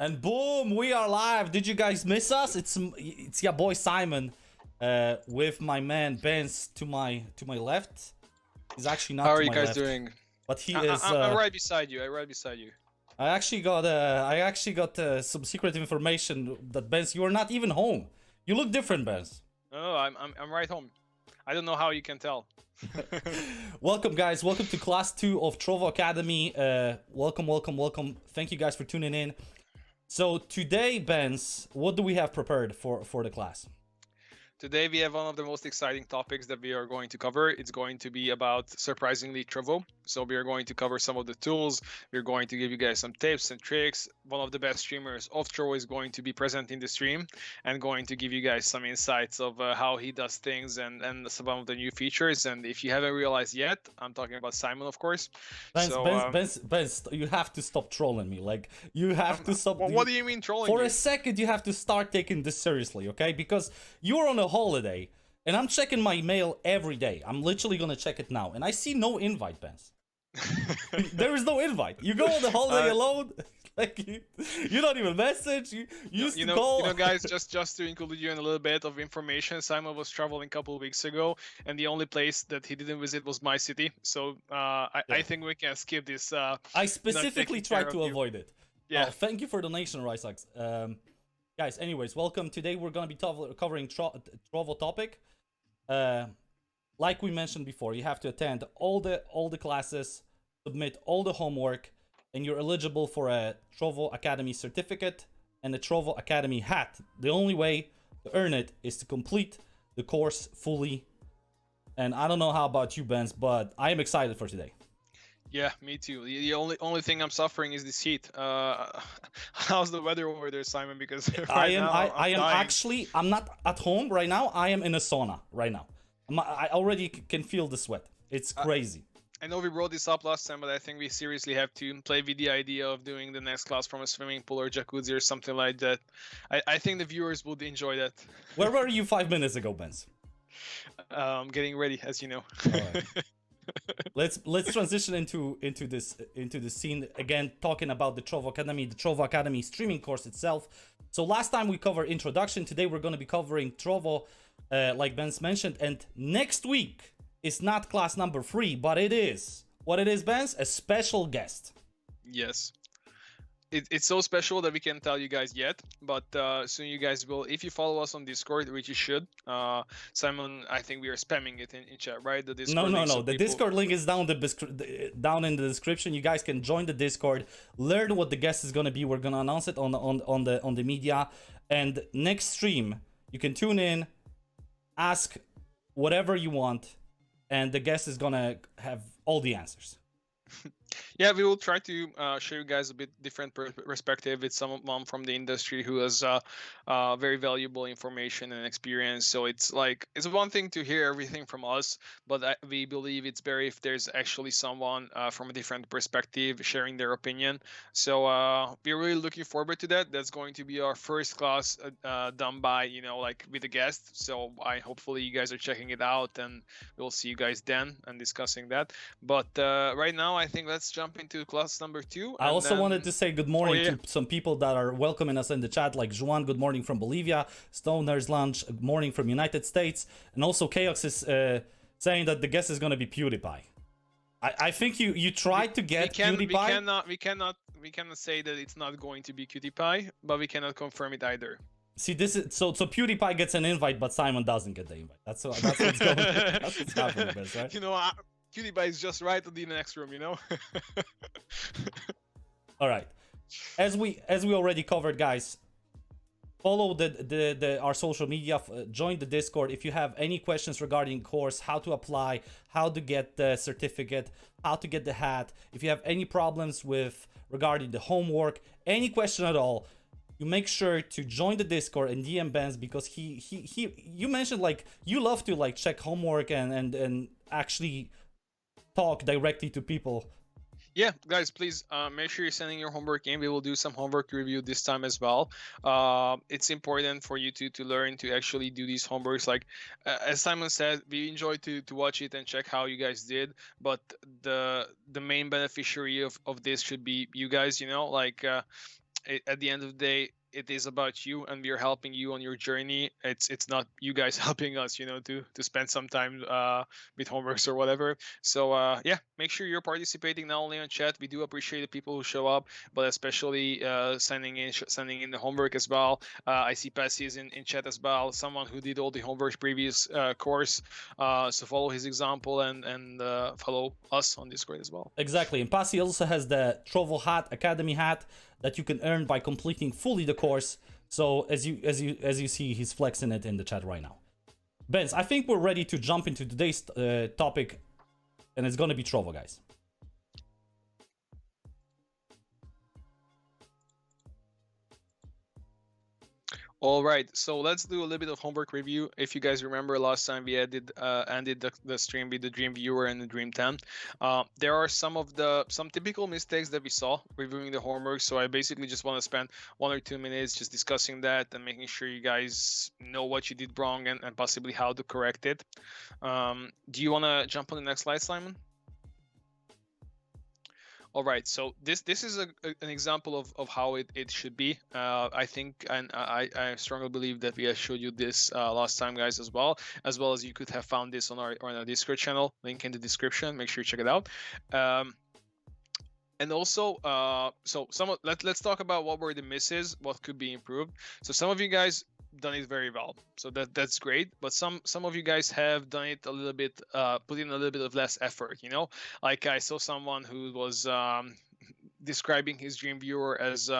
And boom, we are live. Did you guys miss us? It's your boy Simon, with my man Benz to my left. He's actually not How to are you my guys left, doing? but he is. I'm right beside you. I'm right beside you. I actually got some secret information that Benz, you are not even home. You look different, Benz. No, I'm right home. I don't know how you can tell. Welcome, guys. Welcome to class 2 of Trovo Academy. Welcome. Thank you guys for tuning in. So today, Benz, what do we have prepared for the class? Today we have one of the most exciting topics that we are going to cover. It's going to be about, surprisingly, Trovo. So we are going to cover some of the tools. We're going to give you guys some tips and tricks. One of the best streamers of Trovo is going to be present in the stream and going to give you guys some insights of how he does things and some of the new features. And if you haven't realized yet, I'm talking about Simon, of course. Benz, you have to stop trolling me. Like, you have to stop. Well, what do you mean trolling For you? a second, you have to start taking this seriously, okay? Because you're on a holiday, and I'm checking my mail every day. I'm literally gonna check it now, and I see no invite, Benz. There is no invite. You go on the holiday alone. Like you don't even message. You used to call. You know, guys, just to include you in a little bit of information, Simon was traveling a couple of weeks ago, and the only place that he didn't visit was my city. So I think we can skip this. I specifically tried to avoid it. Yeah. Thank you for the donation, Rysax. Guys, anyways, welcome. Today we're gonna be covering Trovo topic. Like we mentioned before, you have to attend all the classes, submit all the homework, and you're eligible for a Trovo Academy certificate and a Trovo Academy hat. The only way to earn it is to complete the course fully. And I don't know how about you, Benz, but I am excited for today. Yeah, me too. The only thing I'm suffering is this heat. How's the weather over there, Simon? Because I'm not at home right now. I am in a sauna right now. I already can feel the sweat. It's crazy. I know we brought this up last time, but I think we seriously have to play with the idea of doing the next class from a swimming pool or jacuzzi or something like that. I think the viewers would enjoy that. Where were you 5 minutes ago, Benz? Getting ready, as you know. All right. Let's transition into this scene again, talking about the Trovo Academy streaming course itself. So last time we covered introduction. Today we're going to be covering Trovo, like Benz mentioned, and next week is not class number 3, but it is what it is, Benz, a special guest. Yes. It's so special that we can't tell you guys yet, but soon you guys will. If you follow us on Discord, which you should, Simon, I think we are spamming it in chat, right? The Discord no. The Discord link is down in the description. You guys can join the Discord, learn what the guest is gonna be. We're gonna announce it on the media, and next stream you can tune in, ask whatever you want, and the guest is gonna have all the answers. Yeah, we will try to show you guys a bit different perspective with someone from the industry who has very valuable information and experience. So it's one thing to hear everything from us, but we believe it's better if there's actually someone from a different perspective sharing their opinion. So we're really looking forward to that. That's going to be our first class done by, with a guest. So hopefully you guys are checking it out, and we'll see you guys then and discussing that. But right now, I think let's jump into class number 2. I also wanted to say good morning to some people that are welcoming us in the chat, like Juan, good morning from Bolivia, Stoner's Lunch, good morning from United States, and also Chaos is saying that the guest is going to be PewDiePie. I think you tried to get PewDiePie. We cannot say that it's not going to be PewDiePie, but we cannot confirm it either. See, this is so PewDiePie gets an invite, but Simon doesn't get the invite. That's what's going. That's what's happening, Benz, right? PewDiePie is just right in the next room, All right, as we already covered, guys, follow our social media, join the Discord. If you have any questions regarding course, how to apply, how to get the certificate, how to get the hat, if you have any problems regarding the homework, any question at all, you make sure to join the Discord and DM Benz, because you mentioned like you love to like check homework and actually talk directly to people. Yeah, guys, please make sure you're sending your homework in. We will do some homework review this time as well. It's important for you to learn to actually do these homeworks. Like as Simon said, we enjoy to watch it and check how you guys did. But the main beneficiary of this should be you guys. at the end of the day, it is about you, and we are helping you on your journey. It's not you guys helping us, to spend some time with homeworks or whatever. So yeah, make sure you're participating not only on chat. We do appreciate the people who show up, but especially sending in the homework as well. I see Passy is in chat as well, someone who did all the homework previous course. So follow his example and follow us on Discord as well. Exactly, and Passy also has the Trovo Academy hat that you can earn by completing fully the course. So as you see, he's flexing it in the chat right now. Benz, I think we're ready to jump into today's topic, and it's gonna be Trovo, guys. All right, so let's do a little bit of homework review. If you guys remember, last time we ended the stream with the Dream Viewer and the Dream 10. There are some typical mistakes that we saw reviewing the homework. So I basically just want to spend 1 or 2 minutes just discussing that and making sure you guys know what you did wrong and possibly how to correct it. Do you want to jump on the next slide, Simon? All right, so this is an example of how it should be. I think, and I strongly believe that we have showed you this last time, guys, as well as you could have found this on our Discord channel. Link in the description. Make sure you check it out. And also, so let's talk about what were the misses, what could be improved. So some of you guys done it very well, so that's great, but some of you guys have done it a little bit, put in a little bit of less effort, like I saw someone who was describing his Dream Viewer as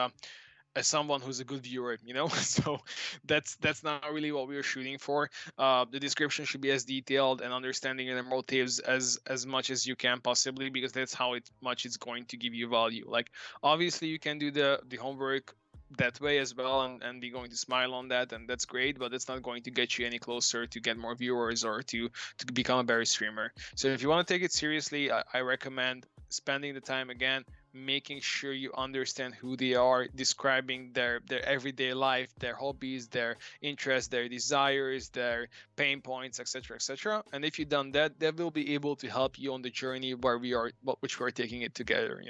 someone who's a good viewer, so that's not really what we were shooting for. The description should be as detailed and understanding the motives as much as you can possibly, because that's how much it's going to give you value. Like, obviously you can do the homework that way as well and be going to smile on that, and that's great, but it's not going to get you any closer to get more viewers or to become a better streamer. So if you want to take it seriously, I recommend spending the time again, making sure you understand who they are, describing their everyday life, their hobbies, their interests, their desires, their pain points, etc. And if you've done that, they will be able to help you on the journey which we're taking it together.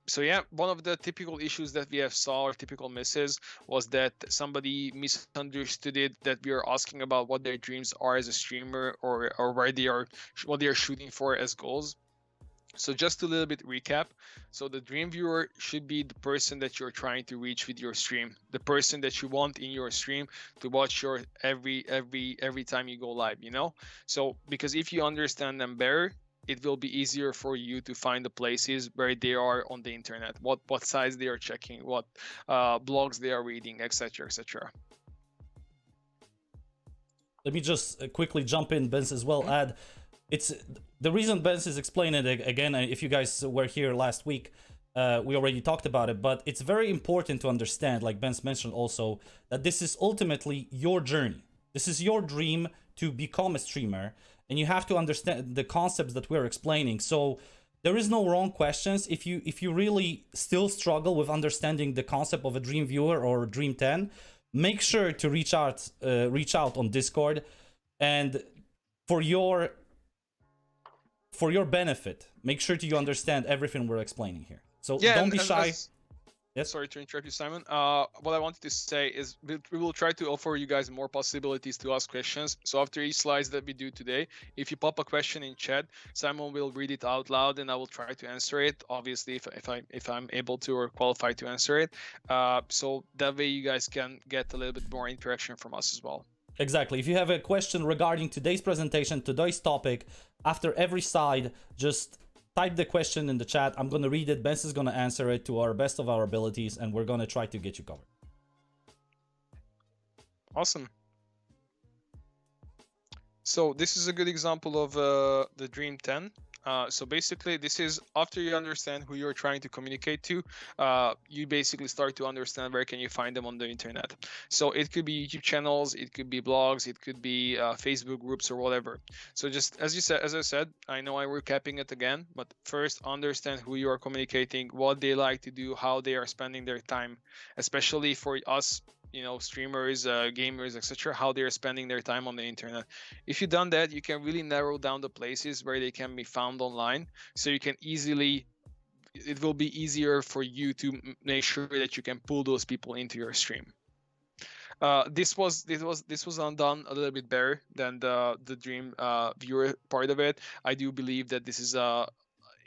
So yeah, one of the typical issues that we have saw, or typical misses, was that somebody misunderstood it, that we are asking about what their dreams are as a streamer, or what they are shooting for as goals. So just a little bit recap. So the Dream Viewer should be the person that you're trying to reach with your stream, the person that you want in your stream to watch your every time you go live, So because if you understand them better, it will be easier for you to find the places where they are on the internet, what sites they are checking, what blogs they are reading, etc. Let me just quickly jump in, Benz, as well. Add, it's the reason Benz is explaining it again. If you guys were here last week, we already talked about it, but it's very important to understand, like Benz mentioned also, that this is ultimately your journey. This is your dream to become a streamer, and you have to understand the concepts that we're explaining. So there is no wrong questions. If you really still struggle with understanding the concept of a Dream Viewer or Dream 10, make sure to reach out on Discord, and for your benefit, make sure you understand everything we're explaining here. So yeah, don't be shy. Yes. Sorry to interrupt you, Simon. What I wanted to say is we will try to offer you guys more possibilities to ask questions. So after each slides that we do today, if you pop a question in chat, Simon will read it out loud and I will try to answer it. Obviously, if I'm able to or qualified to answer it. So that way you guys can get a little bit more interaction from us as well. Exactly. If you have a question regarding today's presentation, today's topic, after every slide, just type the question in the chat. I'm going to read it. Benz is going to answer it to our best of our abilities, and we're going to try to get you covered. Awesome. So this is a good example of the Dream 10. So basically, this is after you understand who you're trying to communicate to, you basically start to understand where can you find them on the internet. So it could be YouTube channels, it could be blogs, it could be Facebook groups or whatever. So just as I said, I know I'm recapping it again, but first understand who you are communicating, what they like to do, how they are spending their time, especially for us, streamers, gamers, etc., how they're spending their time on the internet. If you've done that, you can really narrow down the places where they can be found online, so you can easily it will be easier for you to make sure that you can pull those people into your stream. This was undone a little bit better than the Dream viewer part of it. I do believe that this is a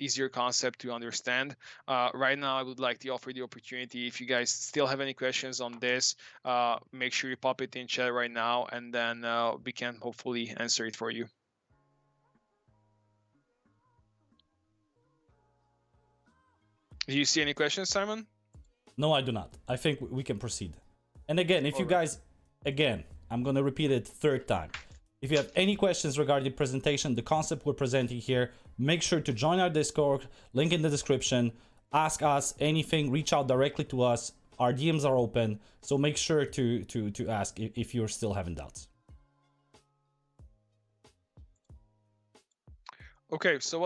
easier concept to understand. Right now, I would like to offer the opportunity. If you guys still have any questions on this, make sure you pop it in chat right now, and then we can hopefully answer it for you. Do you see any questions, Simon? No, I do not. I think we can proceed. And again, if you guys, again, I'm going to repeat it third time. If you have any questions regarding the presentation, the concept we're presenting here, make sure to join our Discord, link in the description, ask us anything, reach out directly to us. Our DMs are open, so make sure to ask if you're still having doubts. Okay, so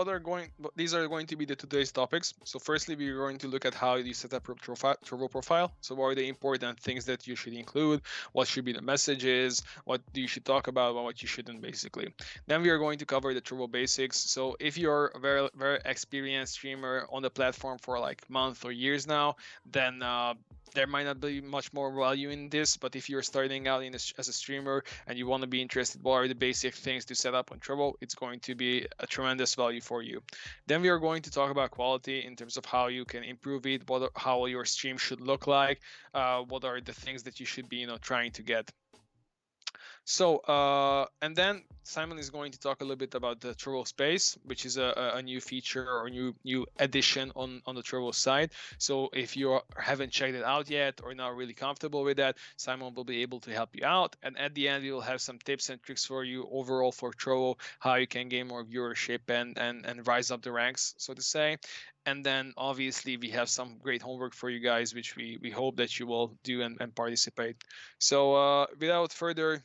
these are going to be today's topics. So firstly, we're going to look at how you set up your Trovo profile. So what are the important things that you should include? What should be the messages? What you should talk about and what you shouldn't, basically. Then we are going to cover the Trovo basics. So if you're a very, very experienced streamer on the platform for like months or years now, then there might not be much more value in this, but if you're starting out as a streamer and you want to be interested, what are the basic things to set up on Trovo? It's going to be a tremendous value for you. Then we are going to talk about quality in terms of how you can improve it, how your stream should look like, what are the things that you should be trying to get. So, and then Simon is going to talk a little bit about the Trovo Space, which is a new feature or new addition on the Trovo side. So if you haven't checked it out yet or not really comfortable with that, Simon will be able to help you out. And at the end, we will have some tips and tricks for you overall for Trovo, how you can gain more viewership and rise up the ranks, so to say. And then obviously we have some great homework for you guys, which we hope that you will do and participate. So without further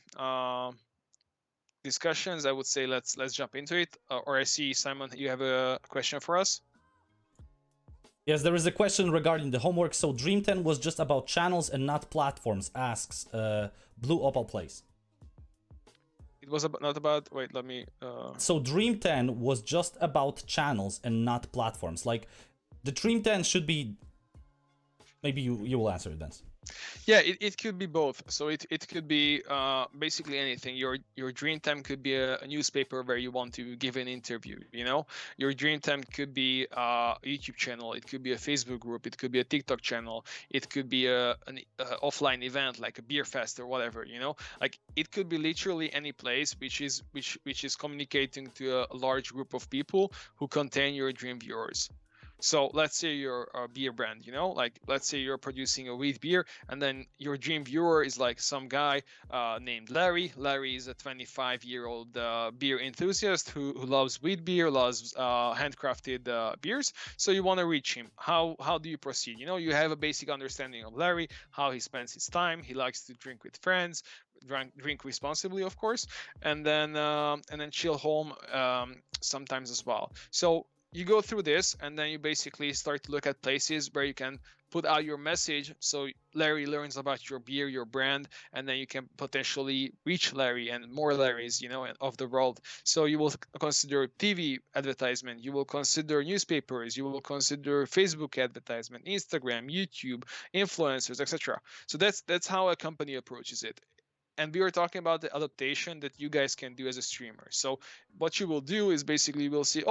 discussions, I would say let's jump into it. Or I see, Simon, you have a question for us? Yes, there is a question regarding the homework. So Dream 10 was just about channels and not platforms, asks Blue Opal Place. It was not about, wait, let me... So Dream 10 was just about channels and not platforms. Like, the Dream 10 should be... Maybe you will answer it then. Yeah, it could be both. So it could be basically anything. Your dream time could be a newspaper where you want to give an interview, Your dream time could be a YouTube channel. It could be a Facebook group. It could be a TikTok channel. It could be an offline event like a beer fest or whatever, Like, it could be literally any place which is communicating to a large group of people who contain your dream viewers. So let's say you're a beer brand, like let's say you're producing a wheat beer, and then your dream viewer is like some guy named Larry. Larry is a 25-year-old beer enthusiast who loves wheat beer, loves handcrafted beers. So you want to reach him. How do you proceed? You have a basic understanding of Larry, how he spends his time. He likes to drink with friends, drink responsibly, of course, and then chill home sometimes as well. So you go through this, and then you basically start to look at places where you can put out your message so Larry learns about your beer, your brand, and then you can potentially reach Larry and more Larrys, of the world. So you will consider TV advertisement, you will consider newspapers, you will consider Facebook advertisement, Instagram, YouTube, influencers, etc. So that's how a company approaches it. And we were talking about the adaptation that you guys can do as a streamer. So what you will do is basically we'll see,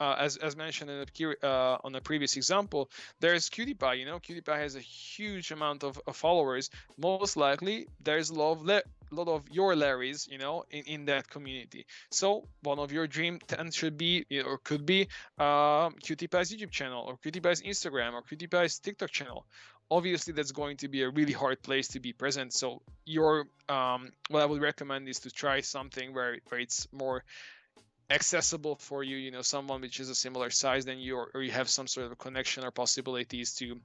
as mentioned on a previous example, there's QtPie. QtPie has a huge amount of followers. Most likely, there's a lot of your Larrys, in that community. So one of your dream 10 should be or could be QtPie's YouTube channel, or QtPie's Instagram, or QtPie's TikTok channel. Obviously, that's going to be a really hard place to be present. So what I would recommend is to try something where it's more accessible for you, someone which is a similar size than you, or you have some sort of a connection or possibilities to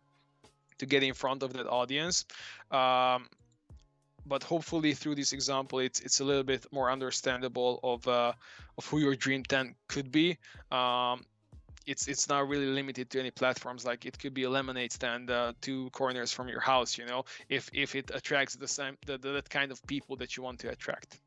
get in front of that audience. But hopefully through this example, it's a little bit more understandable of who your dream 10 could be. It's not really limited to any platforms. Like, it could be a lemonade stand 2 corners from your house, if it attracts that kind of people that you want to attract.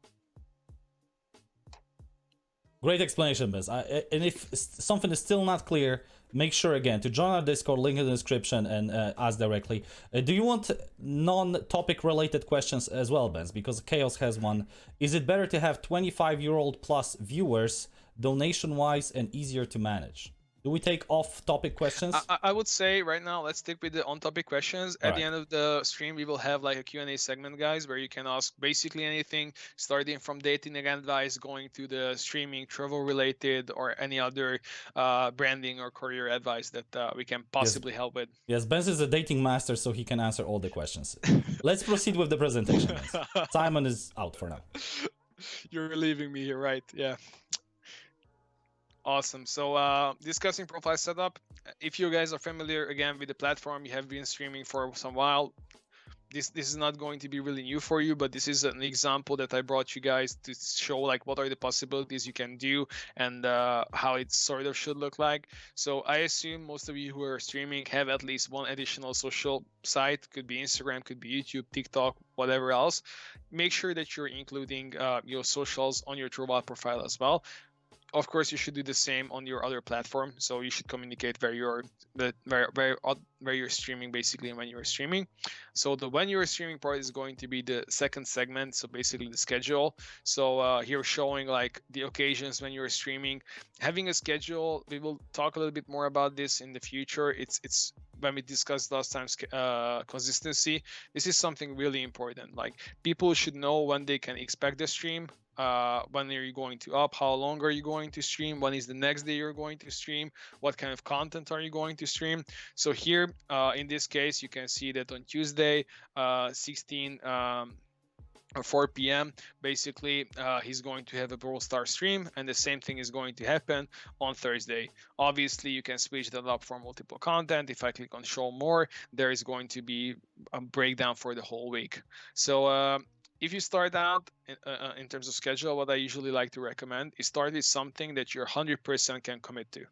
Great explanation, Biz. And if something is still not clear, make sure again to join our Discord, link in the description, and ask directly. Do you want non-topic related questions as well, Benz? Because Chaos has one. Is it better to have 25-year-old plus viewers, donation-wise, and easier to manage? Do we take off-topic questions? I would say right now, let's stick with the on-topic questions. At the Alright. end of the stream, we will have like a Q&A segment, guys, where you can ask basically anything, starting from dating advice, going to the streaming, Trovo related, or any other branding or career advice that we can possibly help with. Yes, Benz is a dating master, so he can answer all the questions. Let's proceed with the presentation, Benz. Simon is out for now. You're leaving me here, right? Yeah. Awesome. So discussing profile setup. If you guys are familiar again with the platform, you have been streaming for some while. This is not going to be really new for you, but this is an example that I brought you guys to show like what are the possibilities you can do and how it sort of should look like. So I assume most of you who are streaming have at least one additional social site. Could be Instagram, could be YouTube, TikTok, whatever else. Make sure that you're including your socials on your Trovo profile as well. Of course, you should do the same on your other platform. So you should communicate where you're streaming basically and when you're streaming. So the when you're streaming part is going to be the second segment. So basically the schedule. So here showing like the occasions when you're streaming, having a schedule. We will talk a little bit more about this in the future. It's when we discussed last time consistency. This is something really important. Like people should know when they can expect the stream. When are you going to up? How long are you going to stream? When is the next day you're going to stream? What kind of content are you going to stream? So here, in this case, you can see that on Tuesday, 4 p.m. basically he's going to have a Brawl Stars stream, and the same thing is going to happen on Thursday. Obviously you can switch that up for multiple content. If I click on show more, there is going to be a breakdown for the whole week. So if you start out in terms of schedule, what I usually like to recommend is start with something that you're 100% can commit to.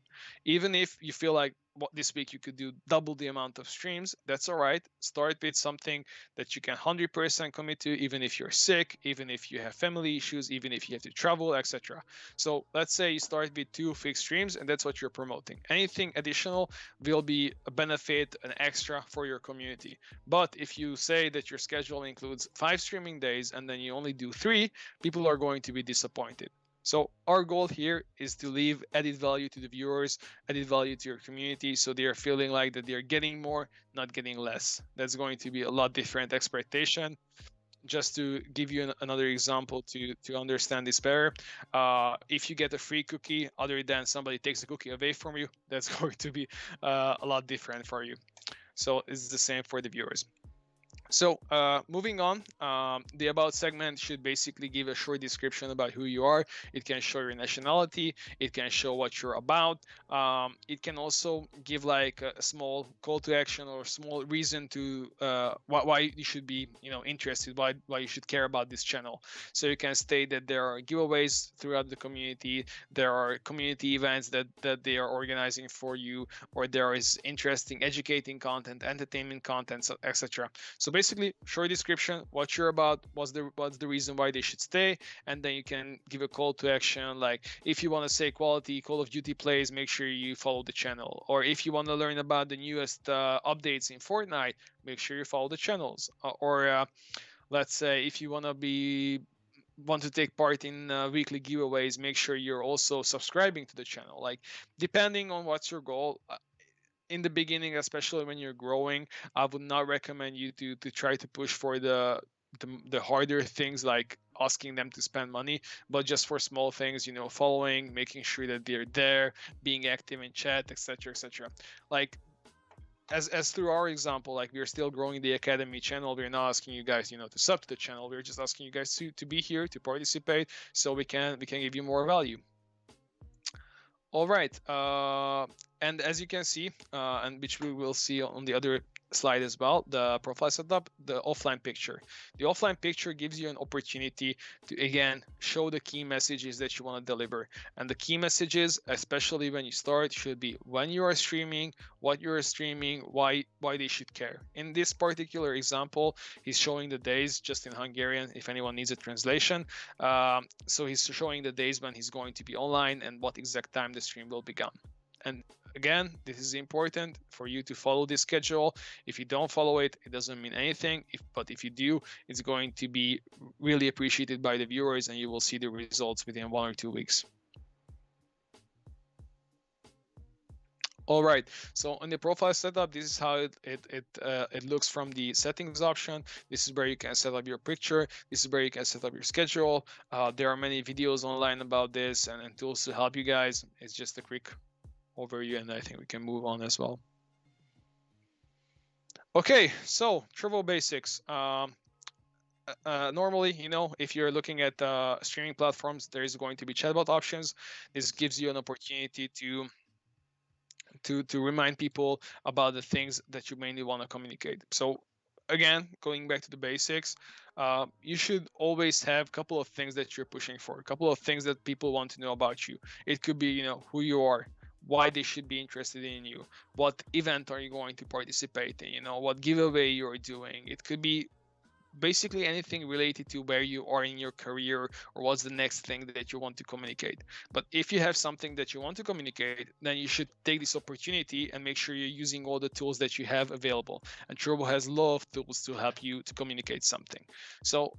Even if you feel like this week you could do double the amount of streams, that's all right. Start with something that you can 100% commit to, even if you're sick, even if you have family issues, even if you have to travel, etc. So let's say you start with 2 fixed streams and that's what you're promoting. Anything additional will be a benefit, an extra for your community. But if you say that your schedule includes 5 streaming days and then you only do 3, people are going to be disappointed. So our goal here is to leave added value to the viewers, added value to your community, so they are feeling like that they're getting more, not getting less. That's going to be a lot different expectation. Just to give you another example to understand this better, if you get a free cookie other than somebody takes the cookie away from you, that's going to be a lot different for you. So it's the same for the viewers. So moving on, the about segment should basically give a short description about who you are. It can show your nationality. It can show what you're about. It can also give like a small call to action or small reason to why you should be interested, why you should care about this channel. So you can state that there are giveaways throughout the community. There are community events that they are organizing for you, or there is interesting educating content, entertainment content, etc. So basically, short description, what you're about, what's the reason why they should stay, and then you can give a call to action, like if you want to say quality Call of Duty plays, make sure you follow the channel. Or if you want to learn about the newest updates in Fortnite, make sure you follow the channels. Or let's say if you want to take part in weekly giveaways, make sure you're also subscribing to the channel. Like depending on what's your goal. In the beginning, especially when you're growing, I would not recommend you to try to push for the harder things, like asking them to spend money, but just for small things, following, making sure that they're there, being active in chat, etc., etc. Like as through our example, like we're still growing the Academy channel. We're not asking you guys, to sub to the channel. We're just asking you guys to be here, to participate, so we can give you more value. All right, and as you can see, and which we will see on the other slide as well, the profile setup, the offline picture. The offline picture gives you an opportunity to, again, show the key messages that you want to deliver. And the key messages, especially when you start, should be when you are streaming, what you are streaming, why they should care. In this particular example, he's showing the days just in Hungarian, if anyone needs a translation. So he's showing the days when he's going to be online and what exact time the stream will begin. And Again, this is important for you to follow this schedule. If you don't follow it, it doesn't mean anything. But if you do, it's going to be really appreciated by the viewers, and you will see the results within 1 or 2 weeks. All right, so on the profile setup, this is how it looks from the settings option. This is where you can set up your picture. This is where you can set up your schedule. There are many videos online about this and tools to help you guys. It's just a quick overview, and I think we can move on as well. Okay, so Trovo basics. Normally, you know, if you're looking at streaming platforms, there is going to be chatbot options. This gives you an opportunity to remind people about the things that you mainly want to communicate. So again, going back to the basics, you should always have a couple of things that you're pushing for, a couple of things that people want to know about you. It could be, you know, who you are, why they should be interested in you, what event are you going to participate in, you know, what giveaway you're doing. It could be basically anything related to where you are in your career or what's the next thing that you want to communicate. But if you have something that you want to communicate, then you should take this opportunity and make sure you're using all the tools that you have available. And Trovo has a lot of tools to help you to communicate something. So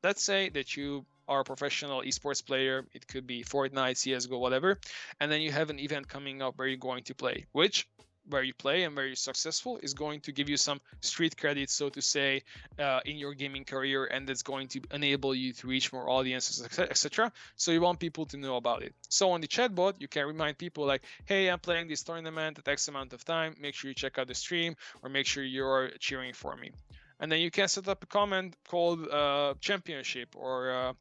let's say that you are a professional esports player. It could be Fortnite, CSGO, whatever. And then you have an event coming up where you're going to play, where you play and where you're successful is going to give you some street credits, so to say, in your gaming career, and that's going to enable you to reach more audiences, etc. So you want people to know about it. So on the chatbot, you can remind people like, hey, I'm playing this tournament at X amount of time. Make sure you check out the stream, or make sure you're cheering for me. And then you can set up a comment called championship or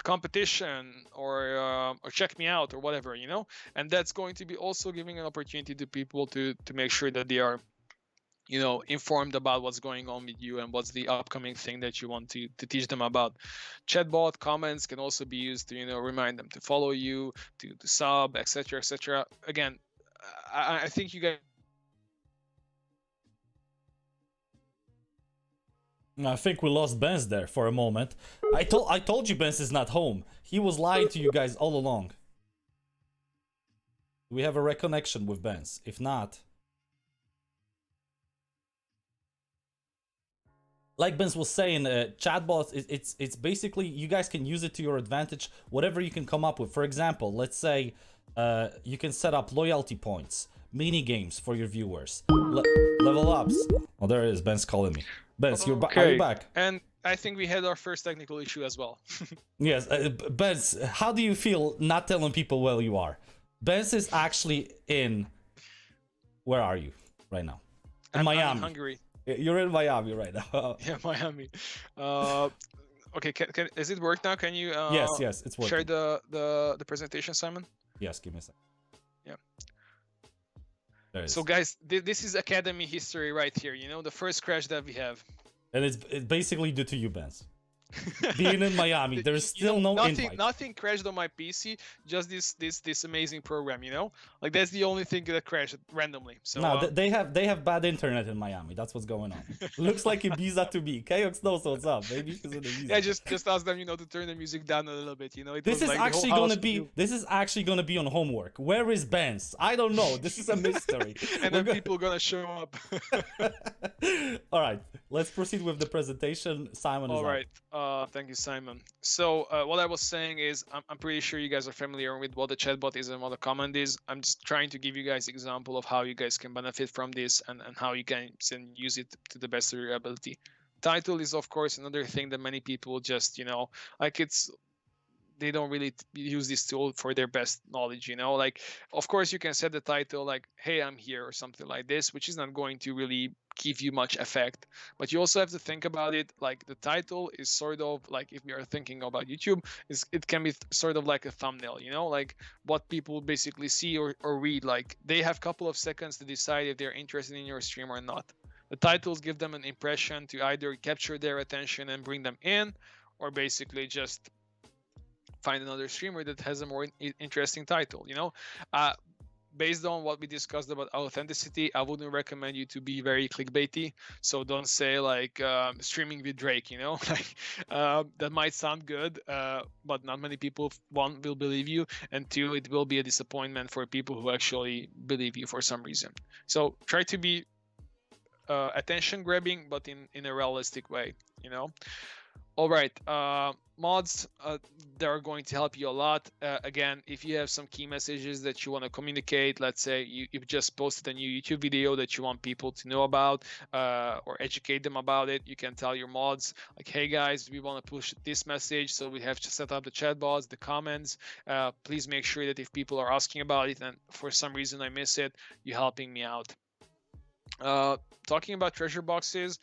competition or check me out or whatever, you know. And that's going to be also giving an opportunity to people to make sure that they are, you know, informed about what's going on with you and what's the upcoming thing that you want to teach them about. Chatbot comments can also be used to, you know, remind them to follow you, to sub, etc., etc. Again, I think you guys. I think we lost Benz there for a moment. I told you Benz is not home. He was lying to you guys all along. We have a reconnection with Benz. If not, like Benz was saying, chatbots, it's basically, you guys can use it to your advantage. Whatever you can come up with. For example, let's say you can set up loyalty points, mini games for your viewers, level ups. Oh, there it is. Ben's calling me. Benz, are you back? And I think we had our first technical issue as well. Yes, Benz, how do you feel not telling people where you are? Benz is actually in. Where are you right now? In Miami. I'm in Hungary. You're in Miami right now. Yeah, Miami. Okay, is it work now? Can you? Yes, it's working. Share the presentation, Simon. Yes, give me a second. Yeah. There it is. So guys, this is Academy history right here. You know, the first crash that we have. And it's basically due to you, Benz. Being in Miami, there's still no invite. Nothing crashed on my PC. Just this amazing program, you know. Like that's the only thing that crashed randomly. So no, they have bad internet in Miami. That's what's going on. Looks like Ibiza to me. Chaos knows what's up, baby. Yeah, just ask them, you know, to turn the music down a little bit. You know, this is actually gonna be on homework. Where is Benz? I don't know. This is a mystery. And then people gonna show up. All right, let's proceed with the presentation. Simon is all right. Thank you, Simon. So what I was saying is, I'm pretty sure you guys are familiar with what the chatbot is and what the command is. I'm just trying to give you guys an example of how you guys can benefit from this and how you can use it to the best of your ability. Title is, of course, another thing that many people just, you know, like they don't really use this tool for their best knowledge, you know. Like, of course, you can set the title like, hey, I'm here, or something like this, which is not going to really give you much effect. But you also have to think about it like the title is sort of like, if we are thinking about YouTube, it can be sort of like a thumbnail, you know, like what people basically see or read. Like they have a couple of seconds to decide if they're interested in your stream or not. The titles give them an impression to either capture their attention and bring them in, or basically just find another streamer that has a more interesting title, you know. based on what we discussed about authenticity, I wouldn't recommend you to be very clickbaity. So don't say like streaming with Drake, you know, like that might sound good, but not many people, one, will believe you, and two, it will be a disappointment for people who actually believe you for some reason. So try to be attention grabbing, but in a realistic way, you know. All right, mods, they're going to help you a lot. Again, if you have some key messages that you want to communicate, let's say you've just posted a new YouTube video that you want people to know about or educate them about it, you can tell your mods like, hey guys, we want to push this message, so we have to set up the chatbots, the comments. Please make sure that if people are asking about it and for some reason I miss it, you're helping me out. Talking about treasure boxes,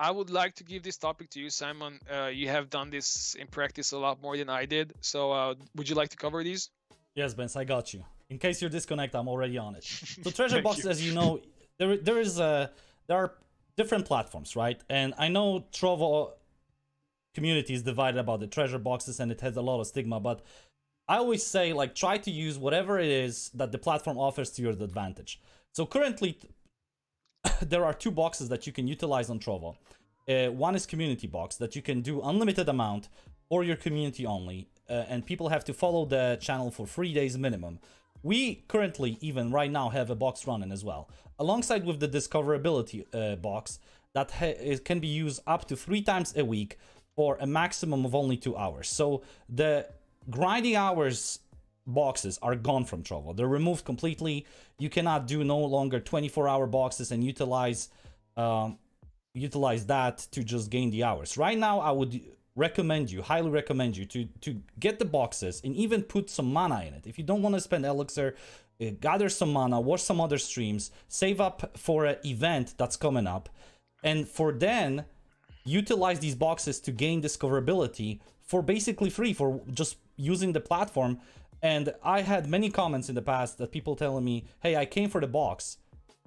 I would like to give this topic to you, Simon. You have done this in practice a lot more than I did. So would you like to cover these? Yes, Benz, I got you. In case you're disconnected, I'm already on it. So treasure boxes, as you know, there are different platforms, right? And I know Trovo community is divided about the treasure boxes, and it has a lot of stigma. But I always say, like, try to use whatever it is that the platform offers to your advantage. So currently, there are two boxes that you can utilize on Trovo. One is community box that you can do unlimited amount for your community only, and people have to follow the channel for 3 days minimum. We currently, even right now, have a box running as well, alongside with the discoverability box that it can be used up to 3 times a week for a maximum of only 2 hours. So the grinding hours boxes are gone from Trovo. They're removed completely. You cannot do no longer 24-hour boxes and utilize that to just gain the hours. Right now, I would highly recommend you to get the boxes and even put some mana in it. If you don't want to spend elixir, gather some mana, watch some other streams, save up for an event that's coming up, and for then utilize these boxes to gain discoverability for basically free, for just using the platform. And I had many comments in the past that people telling me, hey, I came for the box,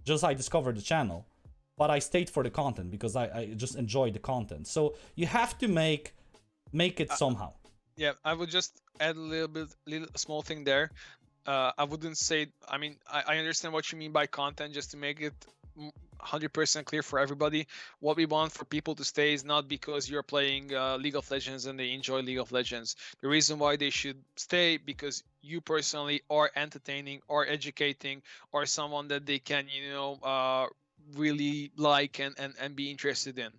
just I discovered the channel, but I stayed for the content because I just enjoyed the content. So you have to make it somehow. Yeah, I would just add a little small thing there. I wouldn't say, I mean, I understand what you mean by content, just to make it 100% clear for everybody. What we want for people to stay is not because you're playing League of Legends and they enjoy League of Legends. The reason why they should stay because you personally are entertaining or educating or someone that they can, really like and be interested in.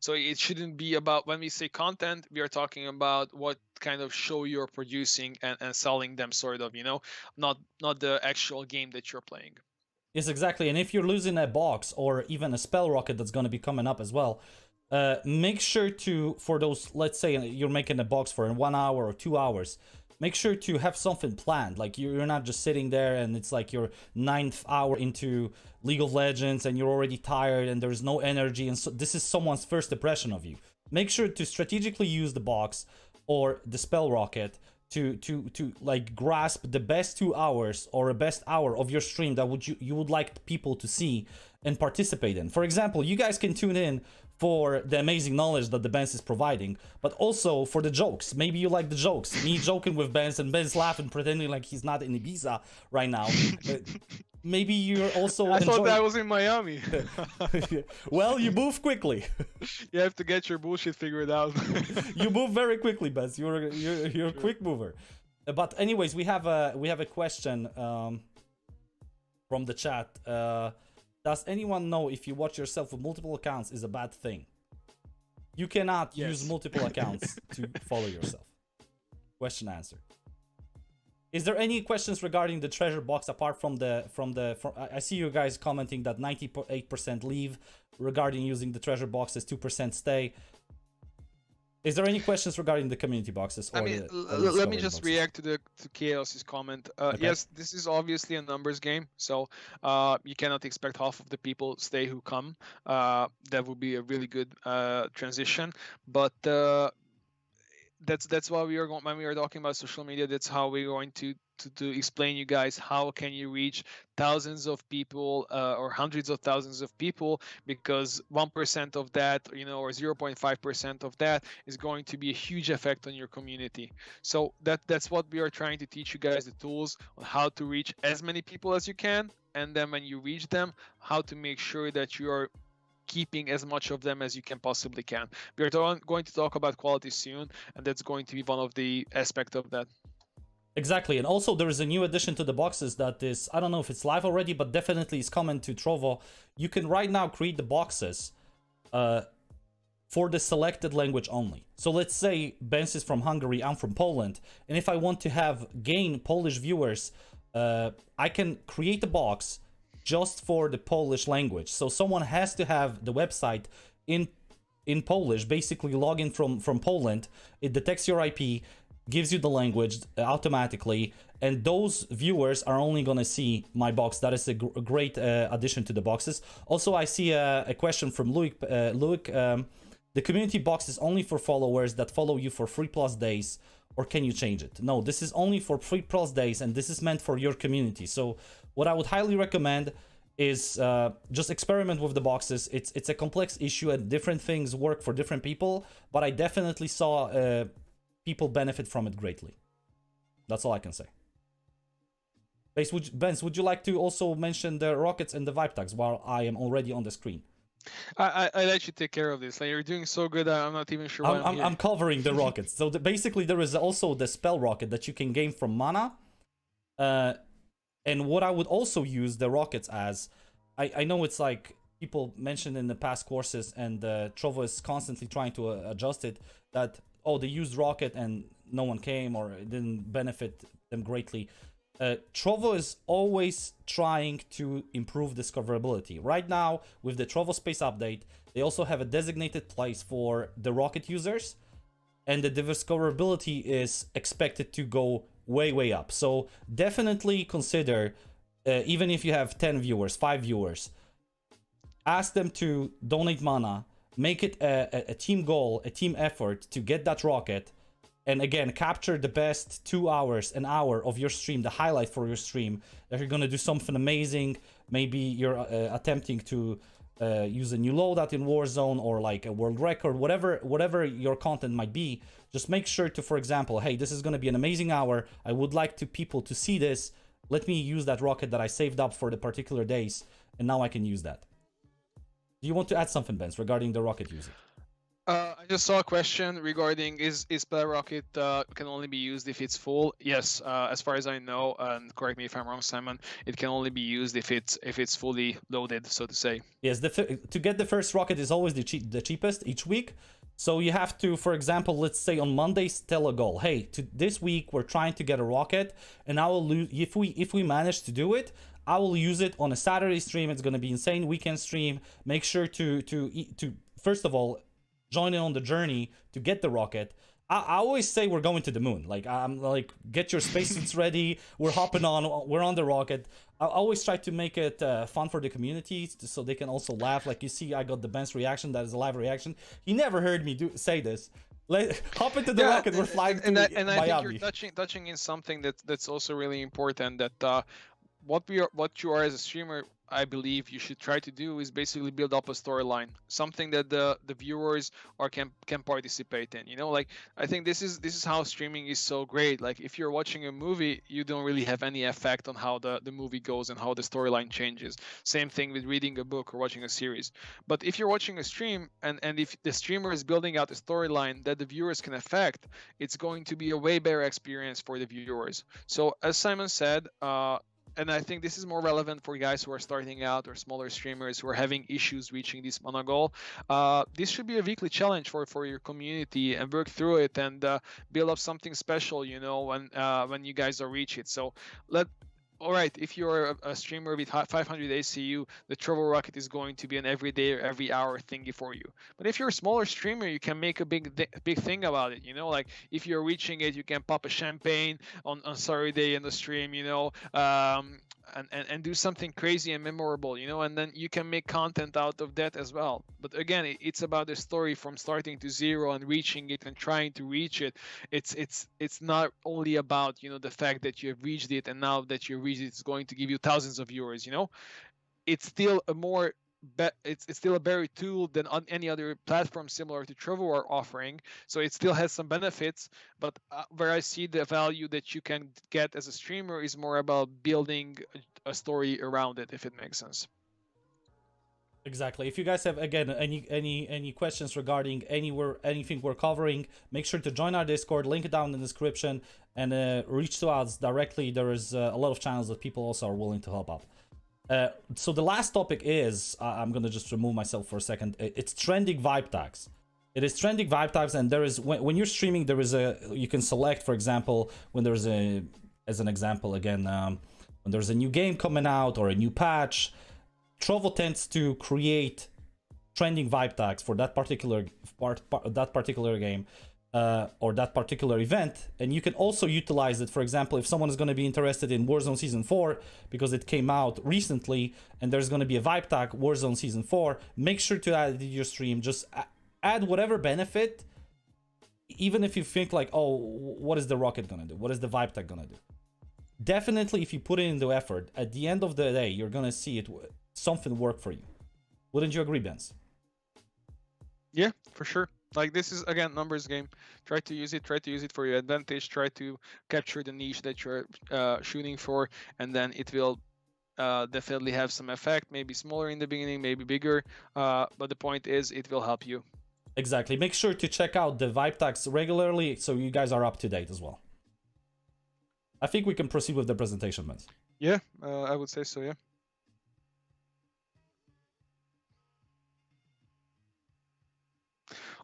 So it shouldn't be about, when we say content, we are talking about what kind of show you're producing and selling them, sort of, not the actual game that you're playing. Yes, exactly. And if you're losing a box or even a spell rocket that's going to be coming up as well, make sure to, for those, let's say you're making a box for 1 hour or 2 hours, make sure to have something planned. Like you're not just sitting there and it's like your 9th hour into League of Legends and you're already tired and there's no energy. And so this is someone's first impression of you. Make sure to strategically use the box or the spell rocket to like grasp the best 2 hours or a best hour of your stream that you would like people to see and participate in. For example, you guys can tune in for the amazing knowledge that the Benz is providing, but also for the jokes. Maybe you like the jokes. Me joking with Benz and Benz laughing, pretending like he's not in Ibiza right now. Maybe you're also I thought that was in Miami. Well, you move quickly. You have to get your bullshit figured out. You move very quickly, Benz. You're a quick mover. But anyways, we have a question from the chat. Does anyone know if you watch yourself with multiple accounts is a bad thing? You cannot use multiple accounts to follow yourself. Question answer. Is there any questions regarding the treasure box apart from I see you guys commenting that 98% leave regarding using the treasure boxes, 2% stay. Is there any questions regarding the community boxes? Let me just react to Chaos's comment. Okay. Yes, this is obviously a numbers game, so you cannot expect half of the people stay who come. That would be a really good transition. But that's why we are going when we are talking about social media. That's how we're going to explain you guys how can you reach thousands of people or hundreds of thousands of people, because 1% of that, or 0.5% of that is going to be a huge effect on your community. So that's what we are trying to teach you guys, the tools on how to reach as many people as you can, and then when you reach them, how to make sure that you are keeping as much of them as you can possibly can. We are going to talk about quality soon, and that's going to be one of the aspect of that. Exactly, and also there is a new addition to the boxes that is, I don't know if it's live already, but definitely is coming to Trovo. You can right now create the boxes for the selected language only. So let's say Benz is from Hungary, I'm from Poland, and if I want to gain Polish viewers, I can create a box just for the Polish language. So someone has to have the website in Polish, basically log in from Poland. It detects your IP, gives you the language automatically, and those viewers are only gonna see my box. That is a great addition to the boxes. Also, I see a question from Luke. The community box is only for followers that follow you for 3+ days, or can you change it? No, this is only for 3+ days, and this is meant for your community. So what I would highly recommend is just experiment with the boxes. It's a complex issue, and different things work for different people, but I definitely saw people benefit from it greatly. That's all I can say. Benz, would you like to also mention the rockets and the vibe tags while I am already on the screen? I let you take care of this. Like, you're doing so good, I'm not even sure why I'm covering the rockets. So basically there is also the spell rocket that you can gain from mana. And what I would also use the rockets as, I know it's like people mentioned in the past courses, and Trovo is constantly trying to adjust it, that, oh, they used rocket and no one came, or it didn't benefit them greatly. Trovo is always trying to improve discoverability. Right now, with the Trovo Space update, they also have a designated place for the rocket users, and the discoverability is expected to go way up. So definitely consider, even if you have 10 viewers, 5 viewers, ask them to donate mana, make it a team goal, a team effort to get that rocket, and again, capture the best 2 hours, an hour of your stream, the highlight for your stream, that you're gonna do something amazing. Maybe you're attempting to use a new loadout in Warzone, or like a world record, whatever your content might be. Just make sure to, for example, hey, this is gonna be an amazing hour, I would like people to see this, let me use that rocket that I saved up for the particular days, and now I can use that. Do you want to add something, Benz, regarding the rocket using? I just saw a question regarding is spell rocket can only be used if it's full. Yes, as far as I know, and correct me if I'm wrong, Simon, it can only be used if it's fully loaded, so to say. Yes, to get the first rocket is always the cheapest each week. So you have to, for example, let's say on Mondays, tell a goal. Hey, this week we're trying to get a rocket, and I will lose if we manage to do it. I will use it on a Saturday stream. It's gonna be insane weekend stream. Make sure to first of all, join in on the journey to get the rocket. I always say we're going to the moon. Like, I'm like, get your spacesuits ready. We're hopping on. We're on the rocket. I always try to make it fun for the community, so they can also laugh. Like, you see, I got the Ben's reaction. That is a live reaction. He never heard me say this. Hop into the rocket. We're flying to Miami. And I think you're touching in something that's also really important. That what you are as a streamer, I believe you should try to do is basically build up a storyline, something that the viewers can participate in. Like, I think this is how streaming is so great. Like, if you're watching a movie, you don't really have any effect on how the movie goes and how the storyline changes. Same thing with reading a book or watching a series. But if you're watching a stream and if the streamer is building out a storyline that the viewers can affect, it's going to be a way better experience for the viewers. So as Simon said, and I think this is more relevant for guys who are starting out or smaller streamers who are having issues reaching this mana goal. This should be a weekly challenge for your community, and work through it and build up something special, when you guys are reach it. So all right, if you're a streamer with 500 ACU, the Trovo Rocket is going to be an everyday or every hour thingy for you. But if you're a smaller streamer, you can make a big thing about it. Like, if you're reaching it, you can pop a champagne on Saturday in the stream. and do something crazy and memorable, you know, and then you can make content out of that as well. But again, it's about the story from starting to zero and reaching it and trying to reach it. It's not only about, you know, the fact that you have reached it, and now that you reached it, it's going to give you thousands of viewers, you know. It's still a more it's still a better tool than on any other platform similar to Trovo are offering. So it still has some benefits, but where I see the value that you can get as a streamer is more about building a story around it, if it makes sense. Exactly. If you guys have again any questions regarding anything we're covering, make sure to join our Discord. Link it down in the description, and reach to us directly. There is a lot of channels that people also are willing to help out. So the last topic is I'm gonna just remove myself for a second. It's trending vibe tags. It is trending vibe tags, and there is when you're streaming, there is you can select, for example, when there's as an example again, when there's a new game coming out or a new patch. Trovo tends to create trending vibe tags for that particular game or that particular event, and you can also utilize it. For example, if someone is going to be interested in Warzone Season 4 because it came out recently and there's going to be a vibe tag Warzone Season 4, make sure to add it to your stream. Just add whatever benefit, even if you think like, oh, what is the rocket going to do? What is the vibe tag going to do? Definitely, if you put it into effort, at the end of the day, you're going to see it something work for you. Wouldn't you agree, Benz? Yeah, for sure. Like, this is again numbers game. Try to use it for your advantage. Try to capture the niche that you're shooting for, and then it will definitely have some effect. Maybe smaller in the beginning, maybe bigger, but the point is it will help you. Exactly. Make sure to check out the vibe tags regularly so you guys are up to date as well. I think we can proceed with the presentation, Benz. Yeah, I would say so, yeah.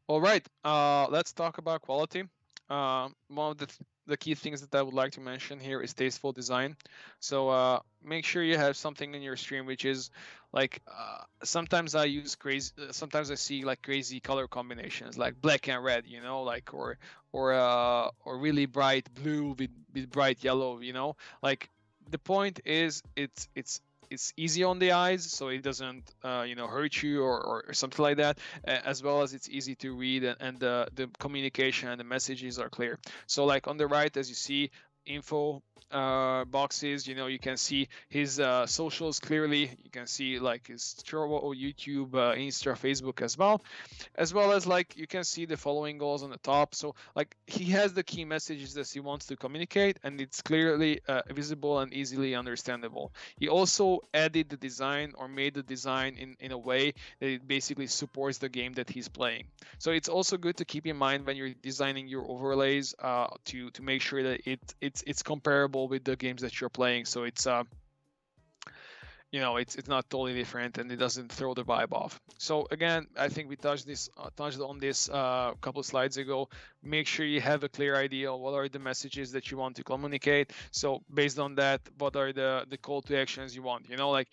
All right, let's talk about quality. One of the key things that I would like to mention here is tasteful design. So make sure you have something in your stream which is like, sometimes I use crazy, sometimes I see like crazy color combinations, like black and red, you know, like or really bright blue with bright yellow, you know. Like, the point is it's easy on the eyes, so it doesn't hurt you or something like that, as well as it's easy to read, and the communication and the messages are clear. So like on the right, as you see, info boxes, you can see his socials clearly. You can see like his Trovo, YouTube, Insta, Facebook as well as like you can see the following goals on the top. So like he has the key messages that he wants to communicate, and it's clearly visible and easily understandable. He also added the design, or made the design in a way that it basically supports the game that he's playing. So it's also good to keep in mind when you're designing your overlays to make sure that it's comparable with the games that you're playing, so it's it's not totally different and it doesn't throw the vibe off. So again, I think we touched on this a couple of slides ago. Make sure you have a clear idea of what are the messages that you want to communicate. So based on that, what are the call to actions you want? Like,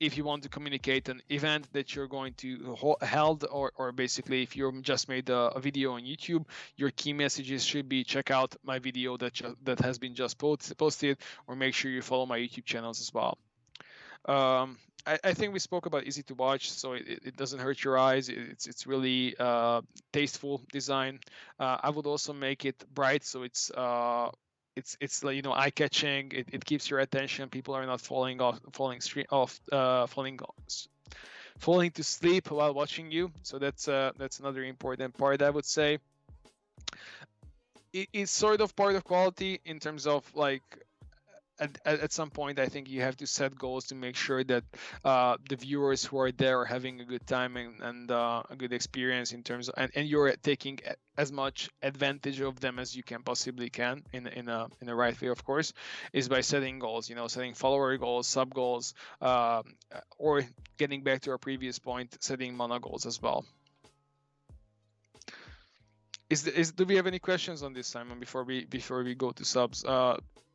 if you want to communicate an event that you're going to held, or basically if you just made a video on YouTube, your key messages should be check out my video that has been just posted, or make sure you follow my YouTube channels as well. I think we spoke about easy to watch, so it doesn't hurt your eyes. It's really tasteful design. I would also make it bright, so it's like, eye catching. It keeps your attention. People are not falling to sleep while watching you. So that's another important part, I would say. It's sort of part of quality in terms of like, at some point, I think you have to set goals to make sure that the viewers who are there are having a good time and a good experience in terms of, and you're taking as much advantage of them as you can possibly can in a right way, of course, is by setting goals. Setting follower goals, sub goals, or getting back to our previous point, setting mono goals as well. Do we have any questions on this, Simon, before we go to subs?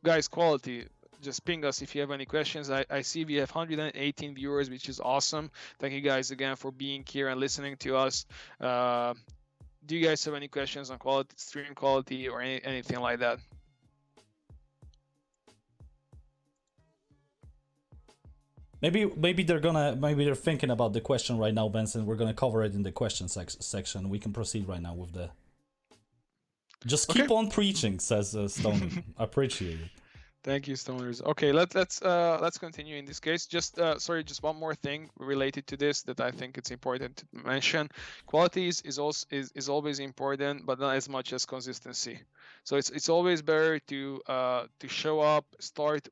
Guys, quality, just ping us if you have any questions. I see we have 118 viewers, which is awesome. Thank you guys again for being here and listening to us. Do you guys have any questions on quality, stream quality, or anything like that? Maybe they're thinking about the question right now, Benson. We're gonna cover it in the question section. We can proceed right now with the. Just keep on preaching, says Stone. Appreciate it. Thank you, Stoners. Okay, let's continue in this case. Just just one more thing related to this that I think it's important to mention. Quality is always important, but not as much as consistency. So it's always better to show up, start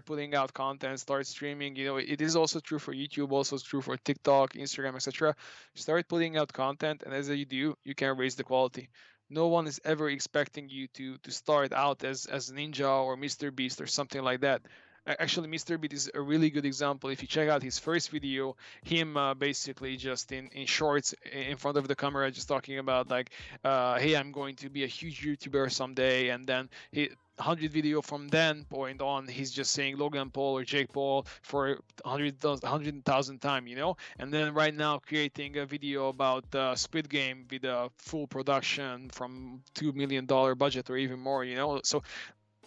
putting out content, start streaming. It is also true for YouTube, also true for TikTok, Instagram, etc. Start putting out content, and as you do, you can raise the quality. No one is ever expecting you to start out as Ninja or Mr. Beast or something like that. Actually, Mr. Beast is a really good example. If you check out his first video, him basically just in shorts in front of the camera, just talking about like, hey, I'm going to be a huge YouTuber someday, and then 100 video from then point on, he's just saying Logan Paul or Jake Paul for 100,000 times, and then right now creating a video about Squid Game with a full production from $2 million budget or even more, so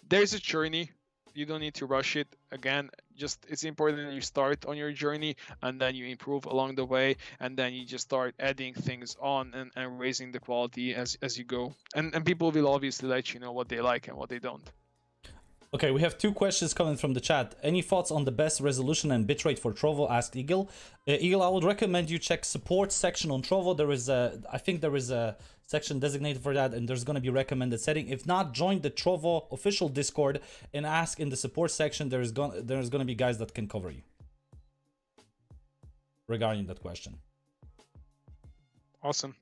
there's a journey. You don't need to rush it. Again, just it's important that you start on your journey and then you improve along the way, and then you just start adding things on and raising the quality as you go. And people will obviously let you know what they like and what they don't. Okay, we have 2 questions coming from the chat. Any thoughts on the best resolution and bitrate for Trovo? Asked Eagle. Eagle, I would recommend you check support section on Trovo. I think there is a section designated for that, and there's going to be recommended setting. If not, join the Trovo official Discord and ask in the support section. There's going to be guys that can cover you regarding that question. Awesome.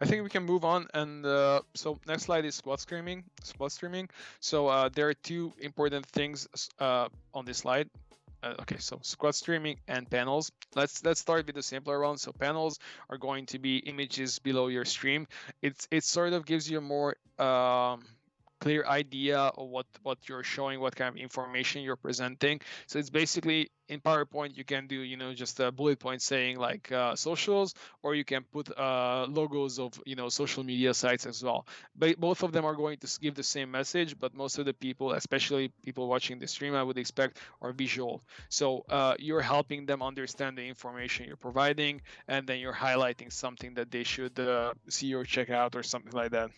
I think we can move on, and so next slide is squad streaming. So there are 2 important things on this slide. Okay, so squad streaming and panels. Let's start with the simpler one. So panels are going to be images below your stream. It sort of gives you a more clear idea of what you're showing, what kind of information you're presenting. So it's basically in PowerPoint you can do just a bullet point saying like socials, or you can put logos of social media sites as well. But both of them are going to give the same message, but most of the people, especially people watching the stream, I would expect are visual. So you're helping them understand the information you're providing, and then you're highlighting something that they should see or check out or something like that.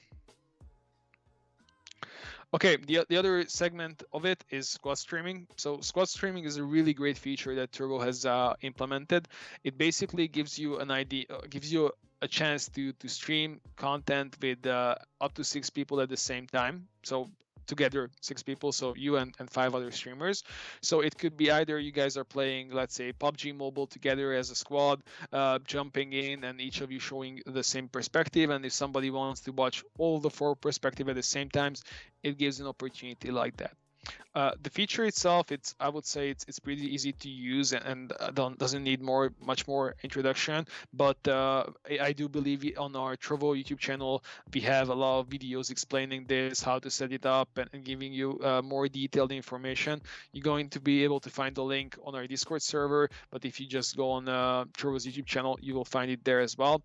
Okay, the other segment of it is squad streaming. So squad streaming is a really great feature that Trovo has implemented. It basically gives you an idea, gives you a chance to stream content with up to 6 people at the same time. So together 6 people, so you and 5 other streamers. So it could be either you guys are playing, let's say, PUBG Mobile together as a squad, jumping in and each of you showing the same perspective, and if somebody wants to watch all the 4 perspectives at the same time, it gives an opportunity like that. The feature itself, I would say it's pretty easy to use and doesn't need much more introduction. But I do believe on our Trovo YouTube channel we have a lot of videos explaining this, how to set it up, and giving you more detailed information. You're going to be able to find the link on our Discord server, but if you just go on Trovo's YouTube channel, you will find it there as well.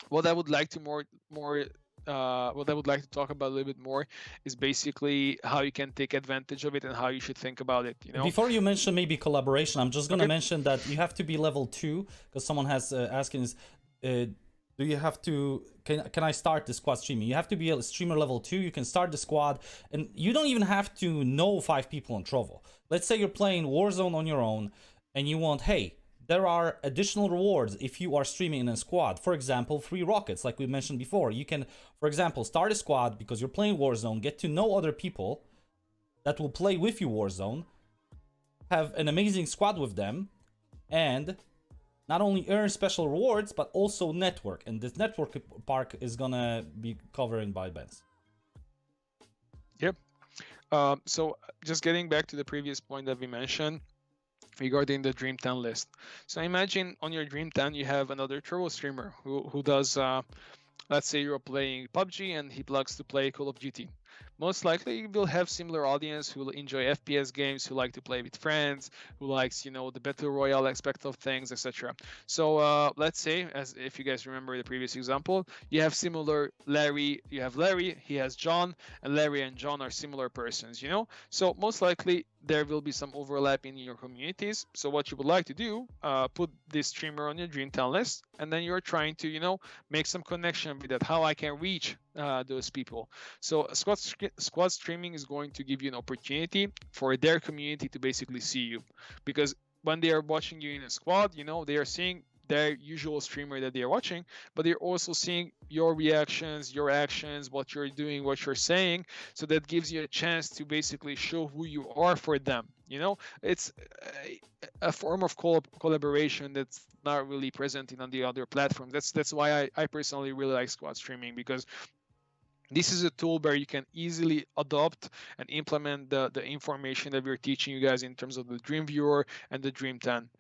What I would like to what I would like to talk about a little bit more is basically how you can take advantage of it and how you should think about it. Before you mention maybe collaboration, I'm just gonna mention that you have to be level 2, because someone has asking is, do you have to? Can I start the squad streaming? You have to be a streamer level 2. You can start the squad, and you don't even have to know 5 people on Trovo. Let's say you're playing Warzone on your own, and you want, hey, there are additional rewards if you are streaming in a squad. For example, 3 rockets, like we mentioned before. You can, for example, start a squad because you're playing Warzone, get to know other people that will play with you Warzone, have an amazing squad with them, and not only earn special rewards, but also network. And this network part is gonna be covered by Benz. Yep. So just getting back to the previous point that we mentioned, regarding the Dream 10 list. So imagine on your Dream 10 you have another Trovo streamer who does, let's say you're playing PUBG and he loves to play Call of Duty. most likely you will have similar audience who enjoy FPS games, who like to play with friends, who likes, you know, the battle royale aspect of things, etc. So let's say, as if you guys remember the previous example, you have similar Larry, you have Larry, he has John, and Larry and John are similar persons, you know. So most likely there will be some overlap in your communities. So what you would like to do, put this streamer on your Dream 10 list, and then you're trying to, you know, make some connection with that, how I can reach those people. So squad streaming is going to give you an opportunity for their community to basically see you, because when they are watching you in a squad, you know, they are seeing their usual streamer that they are watching, but they're also seeing your reactions, your actions, what you're doing, what you're saying. So that gives you a chance to basically show who you are for them. You know, it's a form of collaboration that's not really present in on the other platforms. That's why I personally really like squad streaming, because this is a tool where you can easily adopt and implement the information that we're teaching you guys in terms of the Dream Viewer and the Dream 10.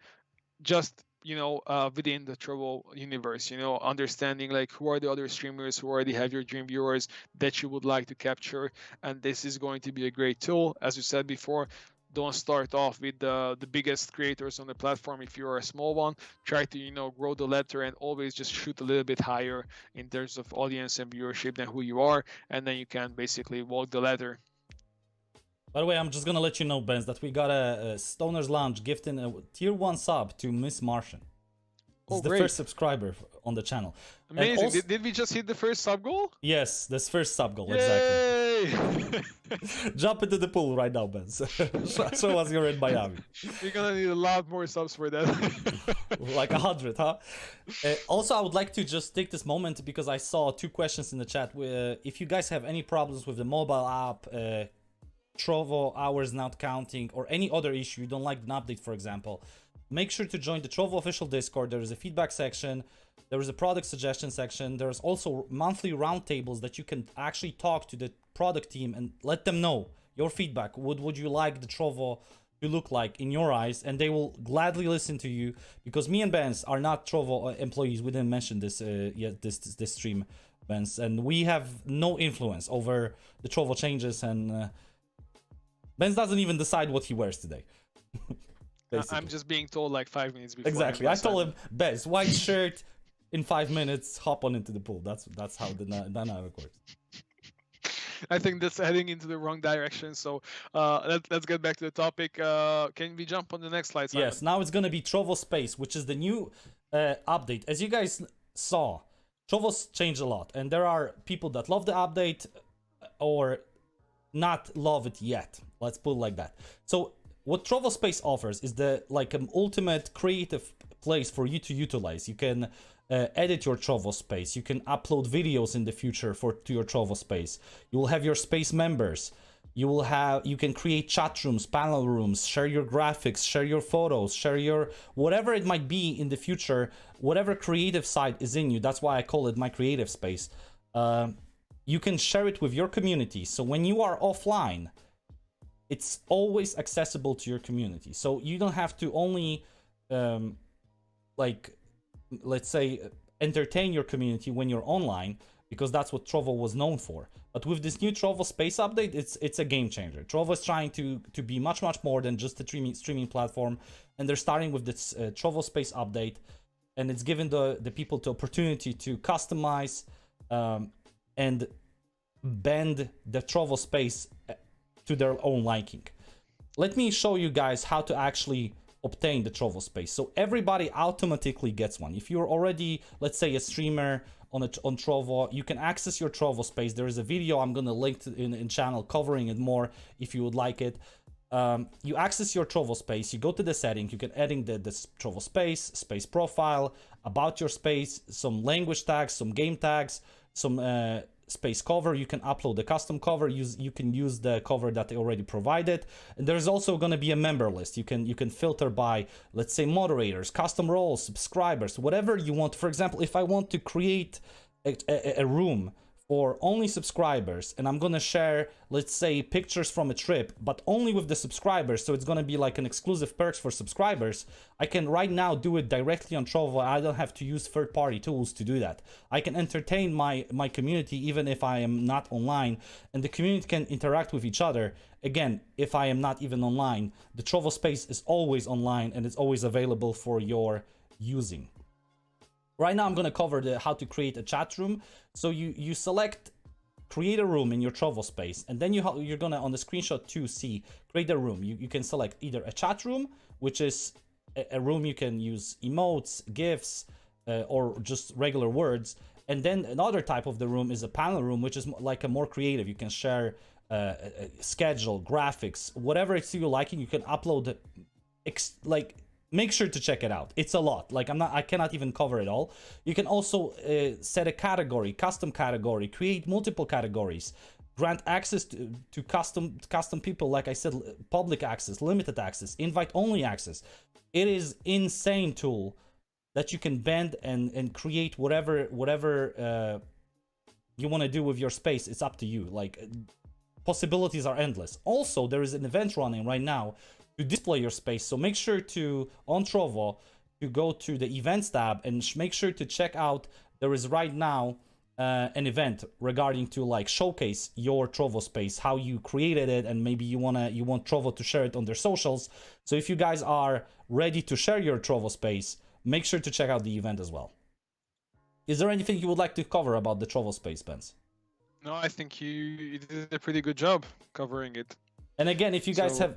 Just, you know, within the Trovo universe, you know, understanding like who are the other streamers who already have your Dream Viewers that you would like to capture. And this is going to be a great tool. As you said before, don't start off with the biggest creators on the platform. If you're a small one, try to, you know, grow the ladder and always just shoot a little bit higher in terms of audience and viewership than who you are, and then you can basically walk the ladder. By the way, I'm just gonna let you know, Benz, that we got a Stoner's Lounge gifting a tier 1 sub to Miss Martian. This is the great. first subscriber on the channel. Amazing. Also, did we just hit the first sub goal? Yes, this first sub goal, Yay! exactly. Jump into the pool right now, Benz. Show us you're in Miami. We're gonna need a lot more subs for that. Like 100, huh? Also, I would like to just take this moment because I saw 2 questions in the chat. If you guys have any problems with the mobile app, Trovo hours not counting, or any other issue, you don't like an update, for example, make sure to join the Trovo official Discord. There is a feedback section, there is a product suggestion section, there's also monthly roundtables that you can actually talk to the product team and let them know your feedback. What would you like the Trovo to look like in your eyes? And they will gladly listen to you, because me and Benz are not Trovo employees. We didn't mention this yet, this stream, Benz, and we have no influence over the Trovo changes, and Benz doesn't even decide what he wears today. I'm just being told like 5 minutes before. Exactly. I told him, Benz, white shirt, in 5 minutes, hop on into the pool. That's how the dynamic works. I think that's heading into the wrong direction. So let's get back to the topic. Can we jump on the next slide, Simon? Yes, now it's going to be Trovo Space, which is the new update. As you guys saw, Trovo's changed a lot, and there are people that love the update or not love it yet. Let's put it like that. So what Trovo Space offers is the an ultimate creative place for you to utilize. You can edit your Trovo Space. You can upload videos in the future to your Trovo Space. You will have your space members. You can create chat rooms, panel rooms, share your graphics, share your photos, share your whatever it might be in the future, whatever creative side is in you. That's why I call it my creative space. You can share it with your community. So when you are offline, it's always accessible to your community. So you don't have to only, let's say, entertain your community when you're online, because that's what Trovo was known for. But with this new Trovo Space update, it's a game changer. Trovo is trying to be much more than just a streaming platform, and they're starting with this Trovo Space update, and it's given the people the opportunity to customize and bend the Trovo Space to their own liking. Let me show you guys how to actually obtain the Trovo Space. So everybody automatically gets one. If you're already, let's say, a streamer on Trovo, you can access your Trovo Space. There is a video I'm gonna link to in channel covering it more if you would like it. You access your Trovo Space, you go to the setting, you can adding the Trovo space profile, about your space, some language tags, some game tags, some space cover. You can upload the custom cover. You can use the cover that they already provided. And there's also going to be a member list. You can filter by, let's say, moderators, custom roles, subscribers, whatever you want. For example, if I want to create a room for only subscribers, and I'm gonna share, let's say, pictures from a trip, but only with the subscribers, so it's gonna be like an exclusive perks for subscribers. I can right now do it directly on Trovo. I don't have to use third-party tools to do that. I can entertain my community even if I am not online, and the community can interact with each other. Again, if I am not even online, the Trovo space is always online and it's always available for your using. Right now I'm going to cover how to create a chat room. So you select create a room in your Trovo space, and then you're going to, on the screenshot 2C, create a room. You can select either a chat room, which is a room you can use emotes, GIFs, or just regular words. And then another type of the room is a panel room, which is like a more creative. You can share schedule, graphics, whatever it's you liking. You can upload make sure to check it out. It's a lot. Like I cannot even cover it all. You can also set a category, custom category, create multiple categories, grant access to custom people. Like I said, public access, limited access, invite only access. It is insane tool that you can bend and create whatever you want to do with your space. It's up to you. Like possibilities are endless. Also, there is an event running right now to display your space, so make sure to, on Trovo, to go to the events tab and make sure to check out, there is right now an event regarding to like showcase your Trovo space, how you created it, and maybe you want Trovo to share it on their socials. So if you guys are ready to share your Trovo space, make sure to check out the event as well. Is there anything you would like to cover about the Trovo space, Benz? No, I think you did a pretty good job covering it. And again, if you guys have,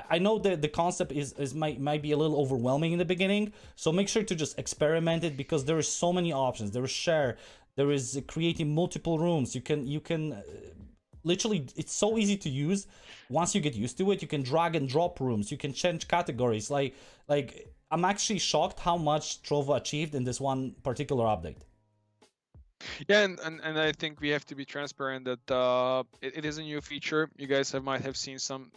I know that the concept might be a little overwhelming in the beginning, so make sure to just experiment it, because there is so many options. There is share, there is creating multiple rooms. You can literally, it's so easy to use. Once you get used to it, you can drag and drop rooms. You can change categories. Like I'm actually shocked how much Trovo achieved in this one particular update. Yeah, and I think we have to be transparent that it is a new feature. You guys might have seen some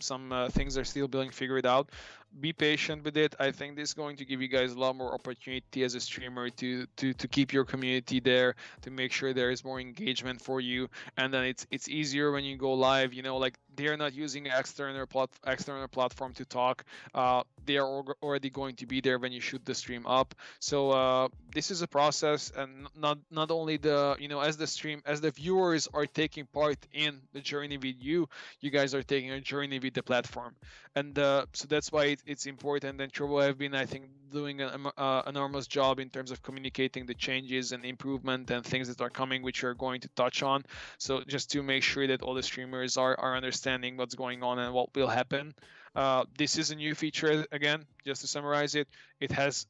things are still being figured out. Be patient with it. I think this is going to give you guys a lot more opportunity as a streamer to keep your community there, to make sure there is more engagement for you, and then it's easier when you go live. You know, like they're not using external platform to talk. They are already going to be there when you shoot the stream up. So this is a process, and not only the as the viewers are taking part in the journey with you guys are taking a journey with the platform, and so that's why it's important. And Trovo have been, I think, doing an enormous job in terms of communicating the changes and improvement and things that are coming, which we're going to touch on. So just to make sure that all the streamers are understanding what's going on and what will happen. This is a new feature, again, just to summarize it. It has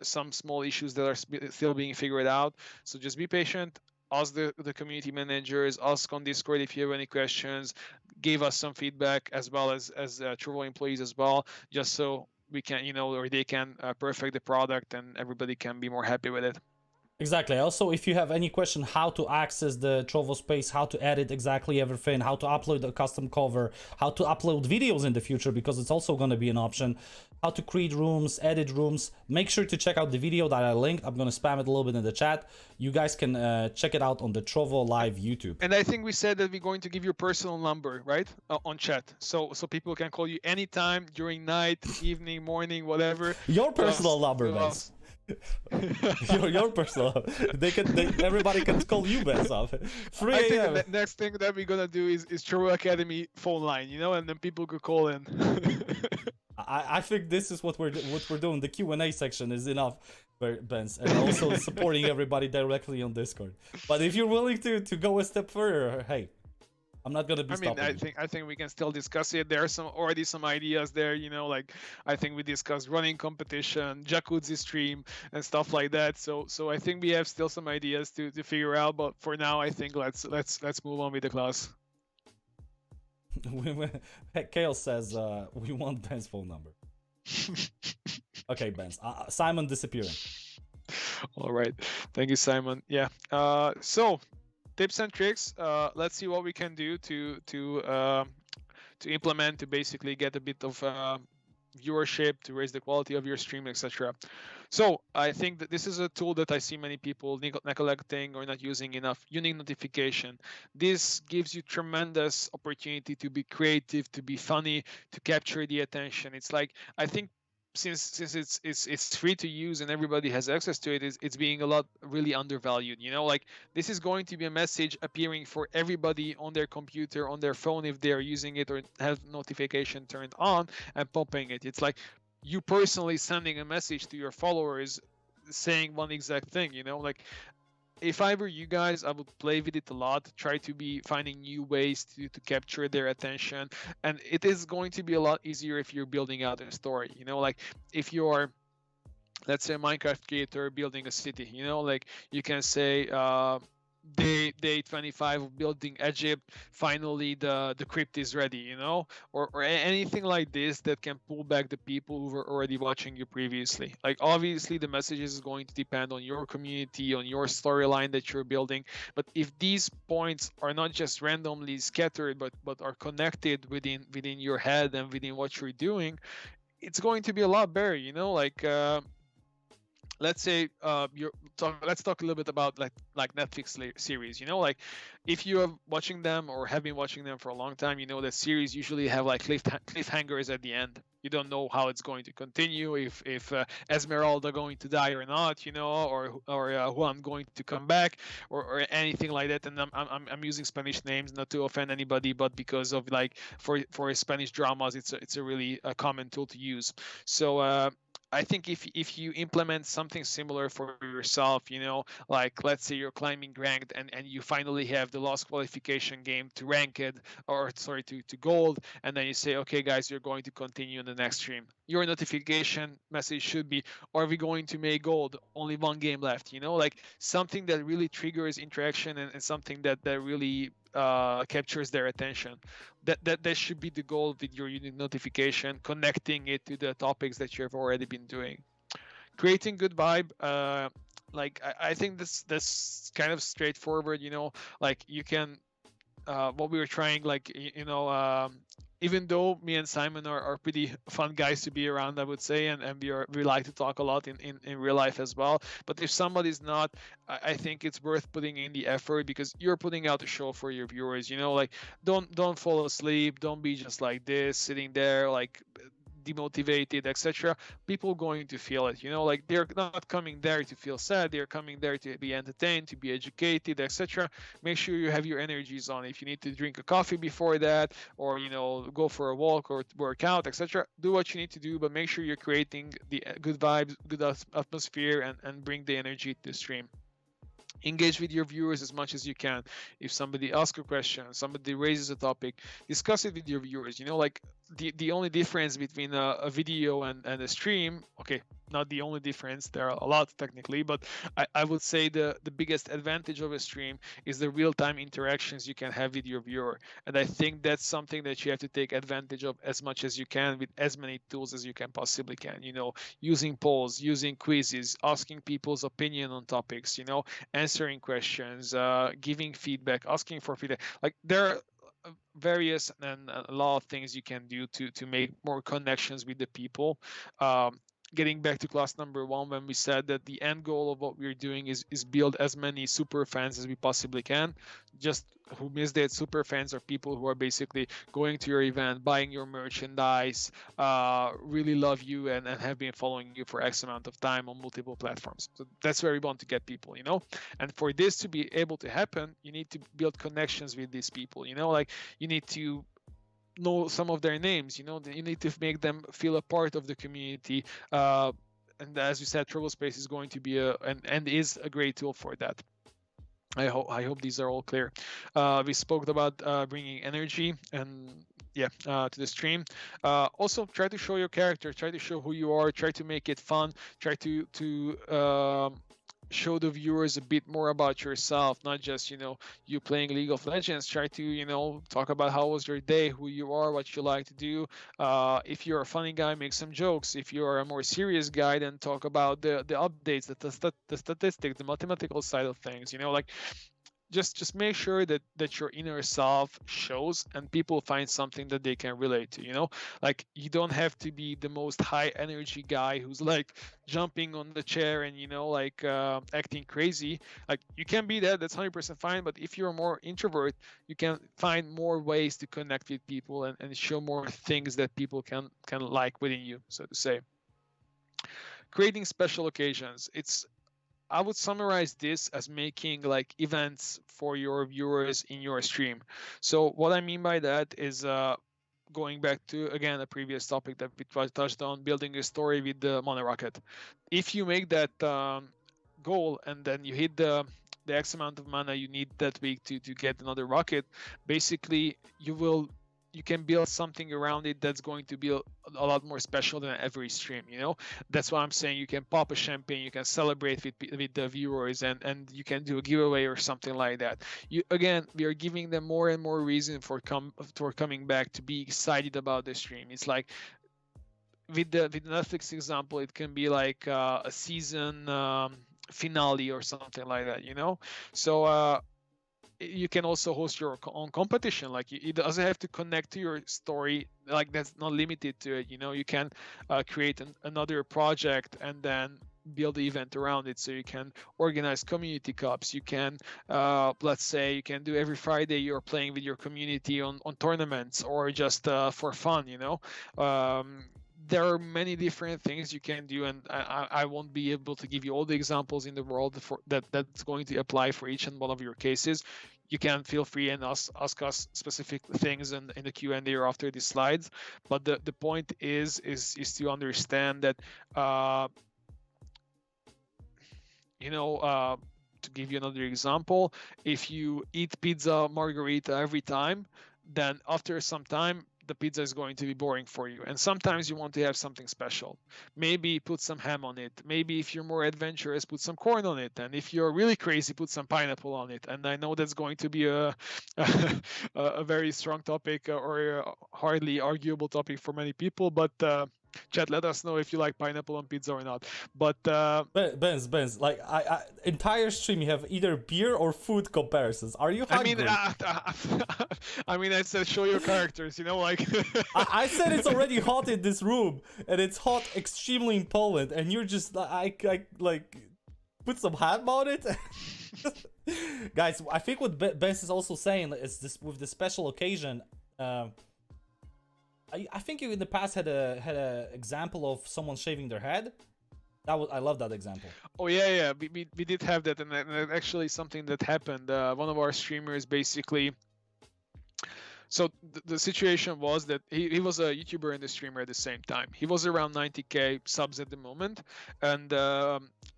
some small issues that are still being figured out. So just be patient. Ask the community managers, ask on Discord if you have any questions, give us some feedback, as well as Trovo employees as well, just so we can, or they can perfect the product and everybody can be more happy with it. Exactly. Also, if you have any question how to access the Trovo space, how to edit exactly everything, how to upload a custom cover, how to upload videos in the future, because it's also going to be an option, how to create rooms, edit rooms, make sure to check out the video that I linked. I'm going to spam it a little bit in the chat. You guys can check it out on the Trovo Live YouTube. And I think we said that we're going to give you a personal number, right? On chat. So people can call you anytime during night, evening, morning, whatever. Your personal number, Benz. your personal. Everybody can call you Benz off. 3 I a.m. think the next thing that we're gonna do is Trovo Academy phone line, and then people could call in. I think this is what we're doing. The Q&A section is enough, Benz, and also supporting everybody directly on Discord. But if you're willing to go a step further, hey, I'm not gonna be stopping. I think we can still discuss it. There are already some ideas there, like I think we discussed running competition, jacuzzi stream, and stuff like that. So I think we have still some ideas to figure out. But for now, I think let's move on with the class. Kale says we want Ben's phone number. Okay, Ben's. Simon disappearing. All right, thank you, Simon. Yeah. So tips and tricks. Let's see what we can do to implement to basically get a bit of viewership, to raise the quality of your stream, etc. So I think that this is a tool that I see many people neglecting or not using enough. Unique notification. This gives you tremendous opportunity to be creative, to be funny, to capture the attention. It's like, I think since it's free to use and everybody has access to it, it's being a lot really undervalued. Like, this is going to be a message appearing for everybody on their computer, on their phone, if they are using it or have notification turned on, and popping it. It's like you personally sending a message to your followers saying one exact thing. Like, if I were you guys, I would play with it a lot, try to be finding new ways to capture their attention. And it is going to be a lot easier if you're building out a story. Like, if you're, let's say, a Minecraft creator building a city, like, you can say, day 25 of building Egypt, finally the crypt is ready, or anything like this that can pull back the people who were already watching you previously. Like, obviously the message is going to depend on your community, on your storyline that you're building, but if these points are not just randomly scattered but are connected within your head and within what you're doing, it's going to be a lot better. Like, let's say, let's talk a little bit about like Netflix series. Like, if you are watching them or have been watching them for a long time, that series usually have like cliffhangers at the end. You don't know how it's going to continue, if Esmeralda going to die or not, or Juan going to come back, or anything like that. And I'm using Spanish names not to offend anybody, but because of, like, for Spanish dramas, it's a really common tool to use. So I think if you implement something similar for yourself, like, let's say you're climbing ranked and you finally have the last qualification game to ranked, or sorry, to gold, and then you say, okay guys, you're going to continue in the next stream. Your notification message should be, are we going to make gold? Only one game left, like something that really triggers interaction, and something that really captures their attention. That should be the goal with your unique notification, connecting it to the topics that you have already been doing. Creating good vibe. Like, I think that's kind of straightforward. Like, you can, what we were trying, like, even though me and Simon are pretty fun guys to be around, I would say, and we like to talk a lot in real life as well. But if somebody's not, I think it's worth putting in the effort, because you're putting out a show for your viewers. Like, don't fall asleep, don't be just like this, sitting there like demotivated, etc. People going to feel it. Like, they're not coming there to feel sad, they're coming there to be entertained, to be educated, etc. Make sure you have your energies on. If you need to drink a coffee before that, or go for a walk or work out, etc., do what you need to do, but make sure you're creating the good vibes, good atmosphere, and bring the energy to the stream. Engage with your viewers as much as you can. If somebody asks a question, somebody raises a topic, discuss it with your viewers. Like, the only difference between a video and a stream, okay, not the only difference, there are a lot technically, but I would say the biggest advantage of a stream is the real-time interactions you can have with your viewer. And I think that's something that you have to take advantage of as much as you can, with as many tools as you can possibly can. Using polls, using quizzes, asking people's opinion on topics, answering questions, giving feedback, asking for feedback. Like, there are various and a lot of things you can do to make more connections with the people. Getting back to class number 1, when we said that the end goal of what we're doing is build as many super fans as we possibly can. Just who missed it, super fans are people who are basically going to your event, buying your merchandise, really love you, and have been following you for X amount of time on multiple platforms. So that's where we want to get people, and for this to be able to happen, you need to build connections with these people. Like, you need to know some of their names. You need to make them feel a part of the community, and as we said, Trovo Space is going to be and is a great tool for that. I hope these are all clear. We spoke about bringing energy and to the stream. Also, try to show your character, try to show who you are, try to make it fun, try to show the viewers a bit more about yourself, not just you playing League of Legends. Try to talk about how was your day, who you are, what you like to do. If you're a funny guy, make some jokes. If you're a more serious guy, then talk about the updates, the statistics, the mathematical side of things. Like, just make sure that your inner self shows and people find something that they can relate to, you know. Like, you don't have to be the most high energy guy who's like jumping on the chair and, you know, like acting crazy. Like, you can be that, that's 100% fine, but if you're more introvert, you can find more ways to connect with people and show more things that people can like within you, so to say. Creating special occasions, I would summarize this as making like events for your viewers in your stream. So what I mean by that is going back to, again, a previous topic that we touched on, building a story with the mono rocket. If you make that goal and then you hit the X amount of mana you need that week to get another rocket, basically you can build something around it that's going to be a lot more special than every stream, you know. That's why I'm saying you can pop a champagne, you can celebrate with the viewers, and you can do a giveaway or something like that. We are giving them more and more reason for coming back, to be excited about the stream. It's like with the Netflix example, it can be like a season finale or something like that, you know. So you can also host your own competition. Like, it doesn't have to connect to your story, like that's not limited to it, you know. You can create another project and then build the event around it. So you can organize community cups, you can let's say you can do every Friday you're playing with your community on tournaments, or just for fun, you know. There are many different things you can do, and I won't be able to give you all the examples in the world for that's going to apply for each and one of your cases. You can feel free and ask us specific things in the Q&A or after the slides. But the point is to understand that you know, to give you another example, if you eat pizza margarita every time, then after some time the pizza is going to be boring for you. And sometimes you want to have something special. Maybe put some ham on it. Maybe if you're more adventurous, put some corn on it. And if you're really crazy, put some pineapple on it. And I know that's going to be a very strong topic, or a hardly arguable topic for many people. But chat, let us know if you like pineapple on pizza or not. But Benz, like I entire stream you have either beer or food comparisons. Are you hungry? I mean, I said show your characters, you know, like. I said it's already hot in this room, and it's hot extremely in Poland, and you're just like put some ham on it. Guys, I think what Benz is also saying is this with the special occasion. I think you in the past had a example of someone shaving their head. I love that example. Oh yeah. We did have that, and actually something that happened. One of our streamers basically. So the situation was that he was a YouTuber and a streamer at the same time. He was around 90k subs at the moment, and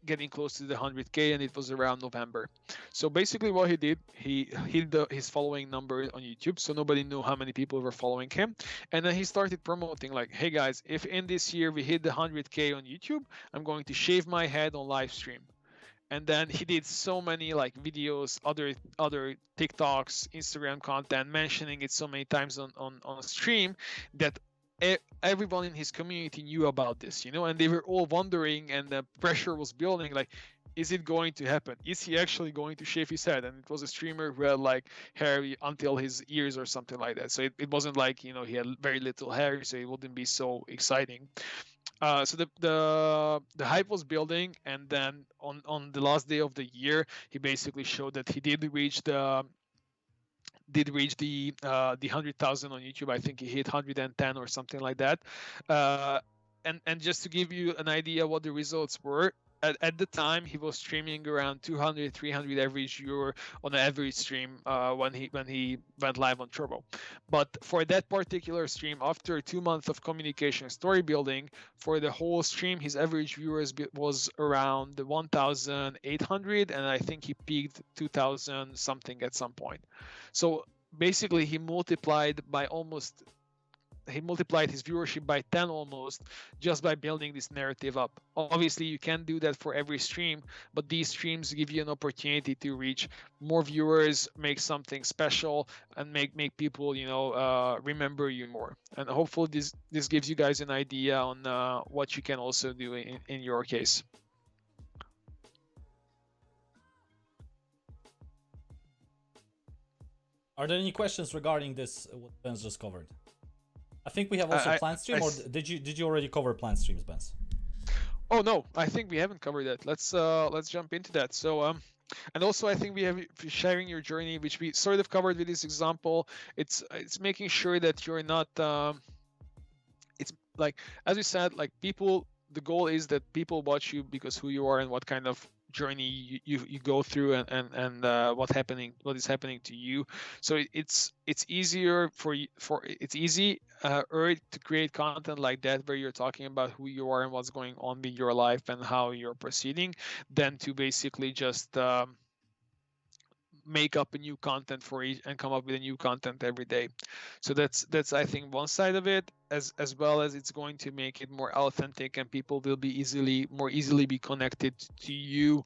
getting close to the 100k, and it was around November. So basically what he did, he hid his following number on YouTube, so nobody knew how many people were following him. And then he started promoting like, hey guys, if in this year we hit the 100k on YouTube, I'm going to shave my head on live stream. And then he did so many like videos, other TikToks, Instagram content, mentioning it so many times on stream that everyone in his community knew about this, you know, and they were all wondering, and the pressure was building, like, is it going to happen? Is he actually going to shave his head? And it was a streamer who had like hair until his ears or something like that. So it wasn't like, you know, he had very little hair, so it wouldn't be so exciting. So the hype was building, and then on the last day of the year, he basically showed that he did reach the 100,000 on YouTube. I think he hit 110 or something like that. And just to give you an idea what the results were, at the time he was streaming around 200-300 average viewer on an average stream when he went live on Trovo. But for that particular stream, after 2 months of communication story building, for the whole stream his average viewers was around 1,800, and I think he peaked 2,000 something at some point. So basically he multiplied his viewership by 10 almost, just by building this narrative up. Obviously you can't do that for every stream, but these streams give you an opportunity to reach more viewers, make something special, and make people, you know, remember you more. And hopefully this gives you guys an idea on what you can also do in your case. Are there any questions regarding this? What Ben's just covered? I think we have also plant stream, or did you already cover plant streams, Ben? Oh no, I think we haven't covered that. Let's jump into that. So and also I think we have sharing your journey, which we sort of covered with this example. It's making sure that you're not it's like, as we said, like people, the goal is that people watch you because who you are and what kind of journey you go through, and what is happening to you. So it's easier it's easy to create content like that, where you're talking about who you are and what's going on with your life and how you're proceeding, than to basically just make up a new content for each and come up with a new content every day. So that's I think one side of it, as well as it's going to make it more authentic, and people will be more easily be connected to you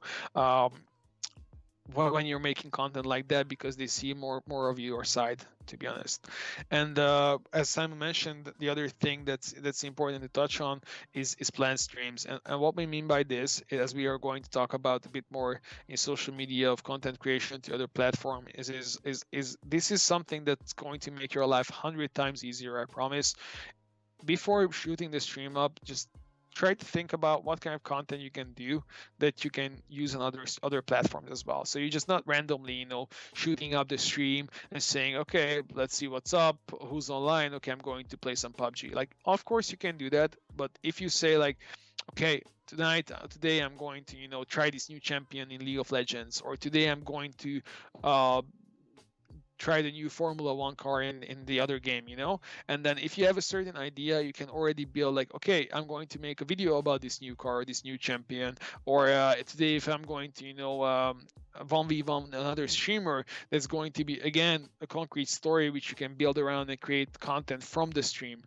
when you're making content like that, because they see more of your side, to be honest. And as Simon mentioned, the other thing that's important to touch on is planned streams. And what we mean by this, as we are going to talk about a bit more in social media of content creation to other platforms, is this is something that's going to make your life 100 times easier, I promise. Before shooting the stream up, just try to think about what kind of content you can do that you can use on other platforms as well. So you're just not randomly, shooting up the stream and saying, okay, let's see what's up, who's online, okay, I'm going to play some PUBG. Like, of course you can do that, but if you say like, okay, today I'm going to, try this new champion in League of Legends, or today I'm going to try the new Formula 1 car in the other game, and then if you have a certain idea, you can already build like, okay, I'm going to make a video about this new car, this new champion, or today if I'm going to 1v1 another streamer, that's going to be again a concrete story which you can build around and create content from the stream,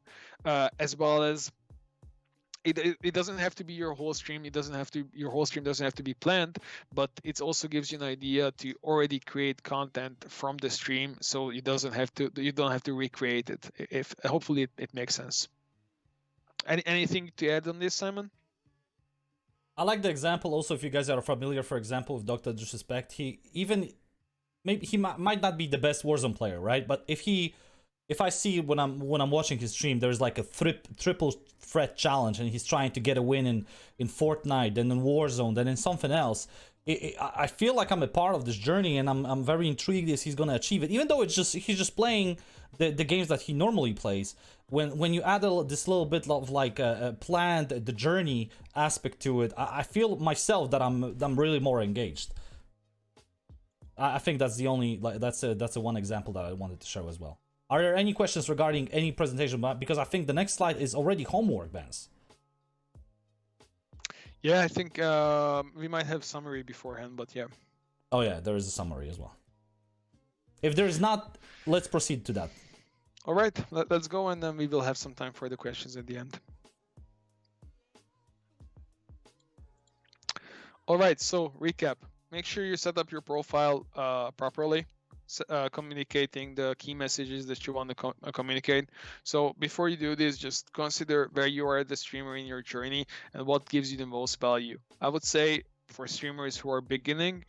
as well as it doesn't have to be your whole stream. Your whole stream doesn't have to be planned, but it also gives you an idea to already create content from the stream, so you don't have to recreate it. If hopefully it makes sense. Anything to add on this, Simon? I like the example also, if you guys are familiar, for example, with Dr. Disrespect. He might not be the best Warzone player, right? But if I see when I'm watching his stream, there's like a triple threat challenge, and he's trying to get a win in Fortnite, then in Warzone, then in something else. I feel like I'm a part of this journey, and I'm very intrigued as he's gonna achieve it. Even though he's just playing the games that he normally plays. When you add this little bit of like a planned the journey aspect to it, I feel myself that I'm really more engaged. I think that's the only that's a one example that I wanted to show as well. Are there any questions regarding any presentation? Because I think the next slide is already homework, Vance. Yeah, I think we might have summary beforehand, but yeah. Oh yeah, there is a summary as well. If there is not, let's proceed to that. All right, let's go, and then we will have some time for the questions at the end. All right, so recap. Make sure you set up your profile properly. Communicating the key messages that you want to communicate. So before you do this, just consider where you are as a streamer in your journey and what gives you the most value. I would say for streamers who are beginning,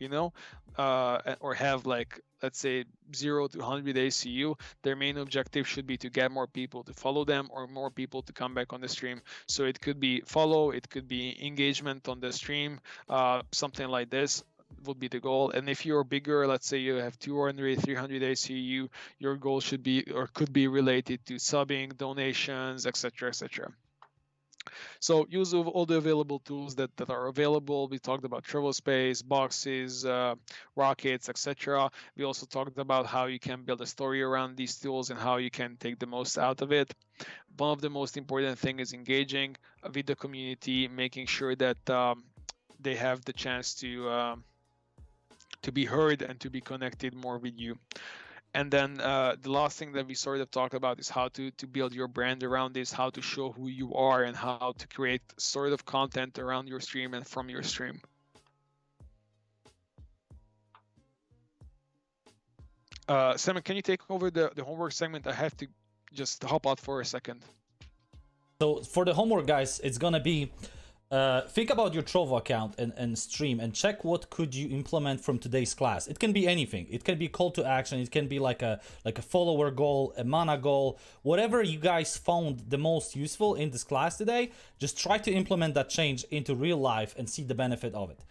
or have like, let's say 0 to 100 ACU, their main objective should be to get more people to follow them or more people to come back on the stream. So it could be follow, it could be engagement on the stream, something like this would be the goal. And if you're bigger, let's say you have 200, 300 ACU, your goal should be or could be related to subbing, donations, etc., etc. So use of all the available tools that are available. We talked about Trovo Space, boxes, rockets, etc. We also talked about how you can build a story around these tools and how you can take the most out of it. One of the most important things is engaging with the community, making sure that they have the chance to be heard and to be connected more with you. And then the last thing that we sort of talked about is how to build your brand around this, how to show who you are, and how to create sort of content around your stream and from your stream. Simon, can you take over the homework segment? I have to just hop out for a second. So for the homework, guys, it's gonna be Think about your Trovo account and stream and check what could you implement from today's class. It can be anything. It can be call to action. It can be like a follower goal, a mana goal, whatever you guys found the most useful in this class today. Just try to implement that change into real life and see the benefit of it.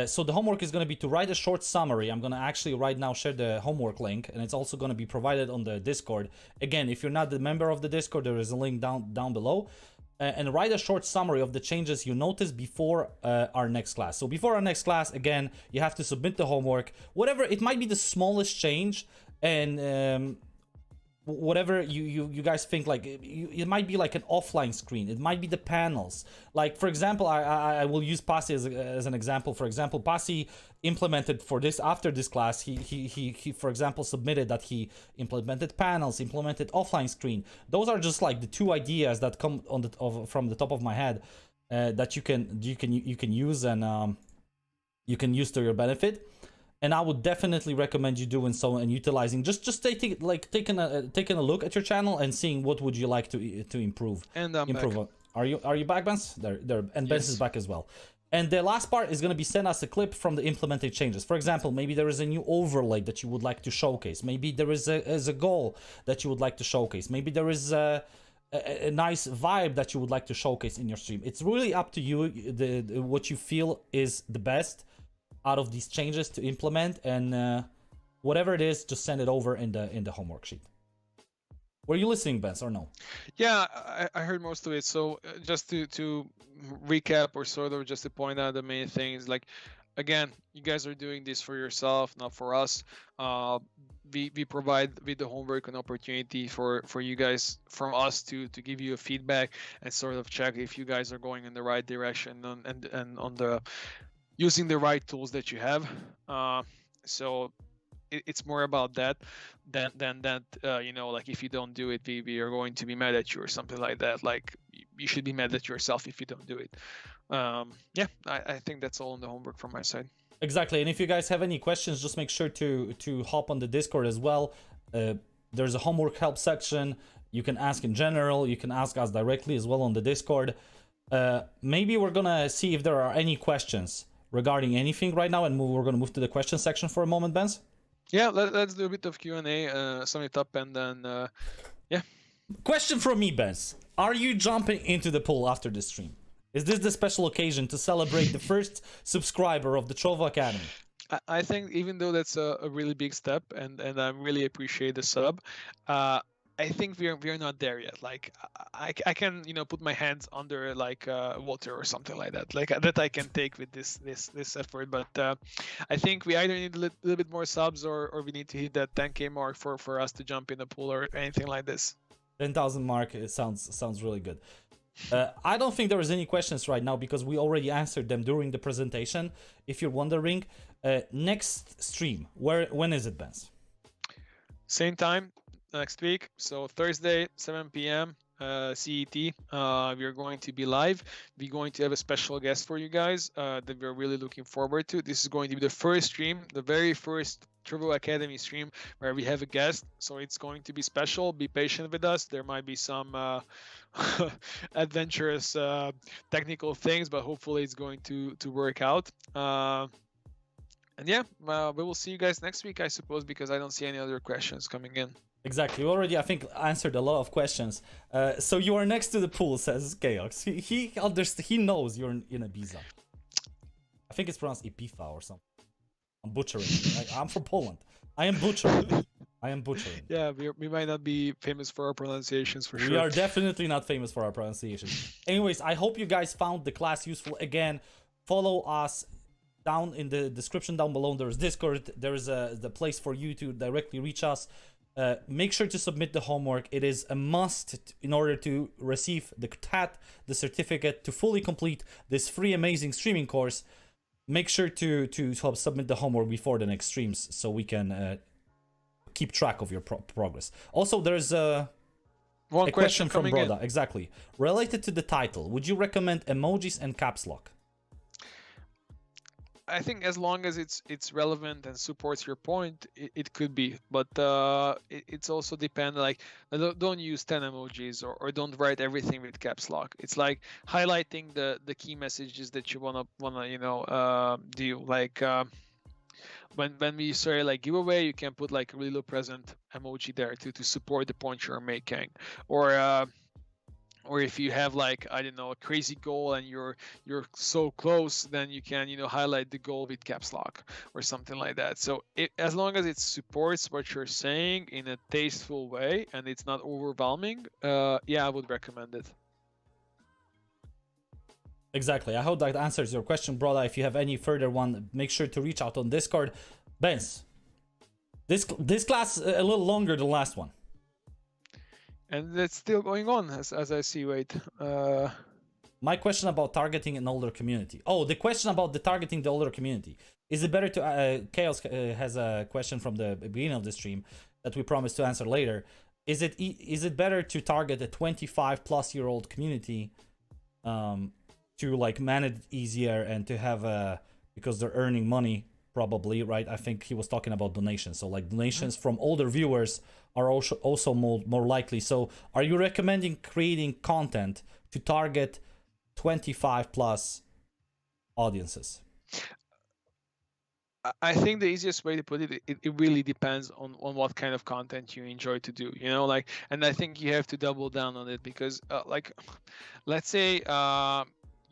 So the homework is going to be to write a short summary. I'm going to actually right now share the homework link, and it's also going to be provided on the Discord. Again, if you're not a member of the Discord, there is a link down below. And write a short summary of the changes you noticed before our next class. So before our next class, again, you have to submit the homework. Whatever, it might be the smallest change, and whatever you guys think, like it might be like an offline screen, it might be the panels. Like for example, I will use Pasi as an example. For example, Pasi implemented for this after this class, he for example submitted that he implemented panels, implemented offline screen. Those are just like the two ideas that come on from the top of my head that you can use, and you can use to your benefit. And I would definitely recommend you doing so and utilizing. Just taking a look at your channel and seeing what would you like to improve. And I'm improve. back. Are you back, Benz? There, and Benz is back as well. And the last part is going to be send us a clip from the implemented changes. For example, maybe there is a new overlay that you would like to showcase. Maybe there is a goal that you would like to showcase. Maybe there is a nice vibe that you would like to showcase in your stream. It's really up to you. What you feel is the best out of these changes to implement, and whatever it is, just send it over in the homework sheet. Were you listening, Benz, or no? Yeah, I heard most of it. So just to recap, or sort of just to point out the main things, like again, you guys are doing this for yourself, not for us. We provide with the homework an opportunity for you guys, from us to give you a feedback and sort of check if you guys are going in the right direction and on the using the right tools that you have. So it's more about that than that, like if you don't do it, we are going to be mad at you or something like that. Like you should be mad at yourself if you don't do it. Yeah, I think that's all on the homework from my side. Exactly. And if you guys have any questions, just make sure to hop on the Discord as well. There's a homework help section. You can ask in general. You can ask us directly as well on the Discord. Maybe we're gonna see if there are any questions regarding anything right now, and we're going to move to the question section for a moment, Benz. Yeah, let's do a bit of Q&A, sum it up, and then yeah. Question from me, Benz. Are you jumping into the pool after this stream? Is this the special occasion to celebrate the first subscriber of the Trovo Academy? I think even though that's a really big step, and I really appreciate the sub, I think we're not there yet. Like I can put my hands under like water or something like that, like that I can take with this effort. But I think we either need a little bit more subs, or we need to hit that 10K mark for us to jump in the pool or anything like this. 10,000 mark. It sounds really good. I don't think there is any questions right now because we already answered them during the presentation. If you're wondering, next stream, when is it, Benz? Same time next week, so Thursday 7 p.m. CET. We're going to be live. We're going to have a special guest for you guys that we're really looking forward to. This is going to be the first stream, the very first Trovo Academy stream where we have a guest, so it's going to be special. Be patient with us. There might be some adventurous technical things, but hopefully it's going to work out. And yeah, we will see you guys next week, I suppose, because I don't see any other questions coming in. Exactly. We already, I think, answered a lot of questions. So you are next to the pool, says Chaos. He knows you're in Ibiza. I think it's pronounced Ibiza or something. I'm butchering. I'm from Poland. I am butchering. Yeah, we might not be famous for our pronunciations for sure. We are definitely not famous for our pronunciations. Anyways, I hope you guys found the class useful. Again, follow us down in the description down below. There's Discord. There is the place for you to directly reach us. Make sure to submit the homework. It is a must in order to receive the TAT, the certificate, to fully complete this free amazing streaming course. Make sure to help submit the homework before the next streams so we can keep track of your progress. Also, there's a question from Broda. Exactly. Related to the title, would you recommend emojis and caps lock? I think as long as it's relevant and supports your point, it could be. But it's also depend, like, don't use 10 emojis, or don't write everything with caps lock. It's like highlighting the key messages that you wanna do. Like when we say like giveaway, you can put like a Lilo present emoji there to support the point you're making, or or if you have, like, I don't know, a crazy goal and you're so close, then you can highlight the goal with caps lock or something like that. So as long as it supports what you're saying in a tasteful way and it's not overwhelming, yeah, I would recommend it. Exactly. I hope that answers your question, brother. If you have any further one, make sure to reach out on Discord. Benz, this class a little longer than the last one. And that's still going on as I see. Wait. My question about targeting an older community. Oh, the question about the targeting the older community. Is it better to... Chaos has a question from the beginning of the stream that we promised to answer later. Is it better to target a 25-plus-year-old community to like manage it easier and to have because they're earning money probably, right? I think he was talking about donations. So like donations from older viewers are also more likely. So are you recommending creating content to target 25 plus audiences? I think the easiest way to put it really depends on what kind of content you enjoy to do, like, and I think you have to double down on it because, like, let's say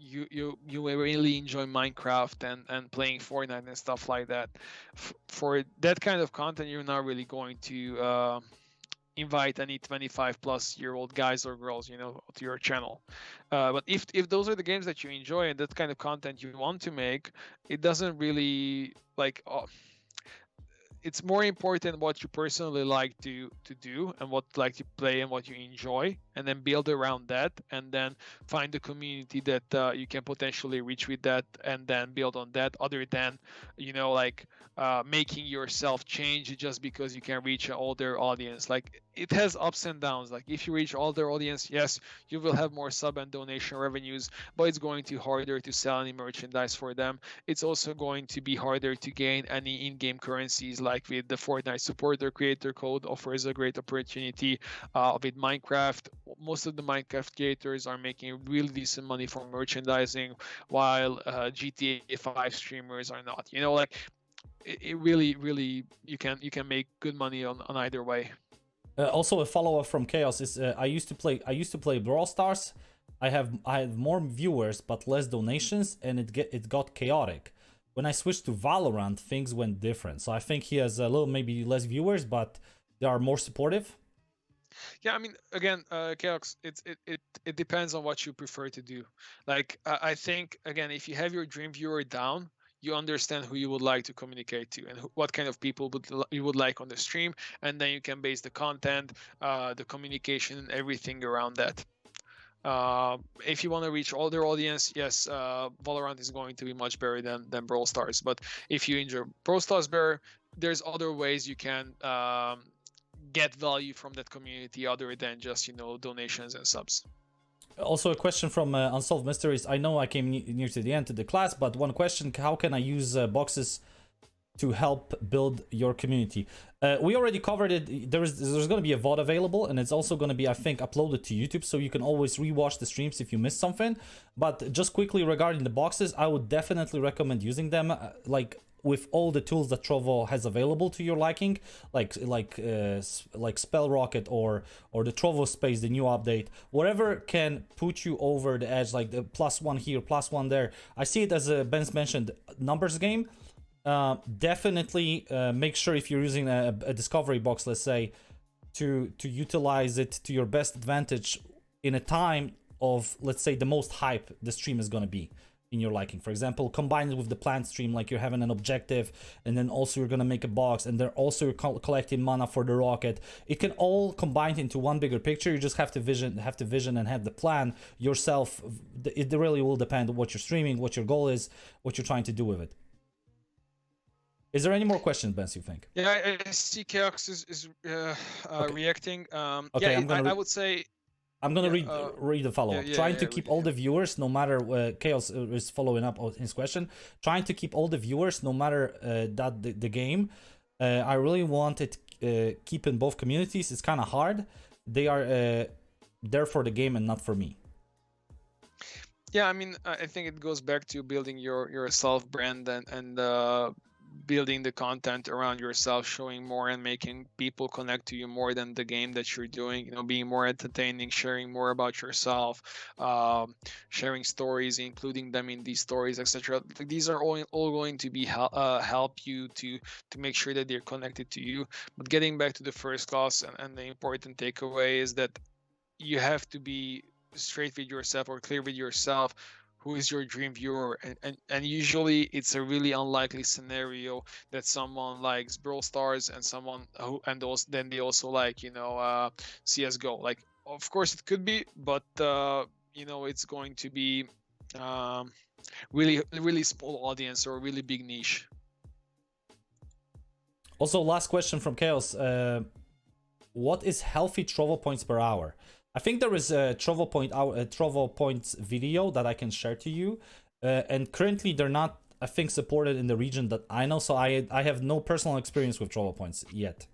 you really enjoy Minecraft and playing Fortnite and stuff like that. For that kind of content, you're not really going to invite any 25-plus-year-old guys or girls, to your channel. But if those are the games that you enjoy and that kind of content you want to make, it doesn't really like. It's more important what you personally like to do and what like to play and what you enjoy, and then build around that, and then find a community that you can potentially reach with that, and then build on that, other than like making yourself change just because you can reach an older audience. Like, it has ups and downs. Like, if you reach older audience, yes, you will have more sub and donation revenues, but it's going to be harder to sell any merchandise for them. It's also going to be harder to gain any in-game currencies, like with the Fortnite supporter creator code offers a great opportunity. With Minecraft, most of the Minecraft creators are making really decent money from merchandising, while GTA 5 streamers are not. Like, it really you can make good money on either way. Also, a follow-up from Chaos is I used to play Brawl Stars. I had more viewers but less donations, and it got chaotic. When I switched to Valorant, things went different. So I think he has a little maybe less viewers, but they are more supportive. Yeah, I mean, again, Chaos, it depends on what you prefer to do. Like, I think, again, if you have your dream viewer down, you understand who you would like to communicate to and what kind of people you would like on the stream, and then you can base the content, the communication, and everything around that. If you want to reach older audience, yes, Valorant is going to be much better than Brawl Stars. But if you enjoy Brawl Stars better, there's other ways you can get value from that community other than just donations and subs. Also, a question from Unsolved Mysteries. I know I came near to the end of the class, but one question: how can I use boxes to help build your community? We already covered it. There's going to be a VOD available, and it's also going to be, I think, uploaded to YouTube, so you can always rewatch the streams if you missed something. But just quickly regarding the boxes, I would definitely recommend using them, like with all the tools that Trovo has available to your liking, like Spell Rocket or the Trovo Space, the new update, whatever can put you over the edge, like the +1 here, +1 there. I see it as Ben's mentioned, numbers game. Definitely make sure if you're using a discovery box, let's say, to utilize it to your best advantage in a time of, let's say, the most hype the stream is going to be in your liking. For example, combine it with the plant stream, like you're having an objective, and then also you're going to make a box, and then also you're collecting mana for the rocket. It can all combine into one bigger picture. You just have to vision and have the plan yourself. It really will depend on what you're streaming, what your goal is, what you're trying to do with it. Is there any more questions, Ben, you think? Yeah, I see Chaos is reacting. Okay, yeah, I would say I'm gonna Yeah, read the follow-up. Trying to keep all the viewers, no matter Chaos is following up on his question. Trying to keep all the viewers, no matter that the game. I really want it keep in both communities. It's kind of hard. They are there for the game and not for me. Yeah, I mean, I think it goes back to building your self brand and building the content around yourself, showing more and making people connect to you more than the game that you're doing. You know, being more entertaining, sharing more about yourself, sharing stories, including them in these stories, etc. These are all going to be help you to make sure that they're connected to you. But getting back to the first class and the important takeaway is that you have to be straight with yourself or clear with yourself who is your dream viewer, and usually it's a really unlikely scenario that someone likes Brawl Stars and someone who and those then they also like, you know, CS:GO. Like, of course it could be, but you know, it's going to be really small audience or really big niche. Also, last question from Chaos. What is healthy Trovo points per hour? I think there is a Trovo points video that I can share to you, and currently they're not, I think, supported in the region that I know. So I have no personal experience with Trovo points yet.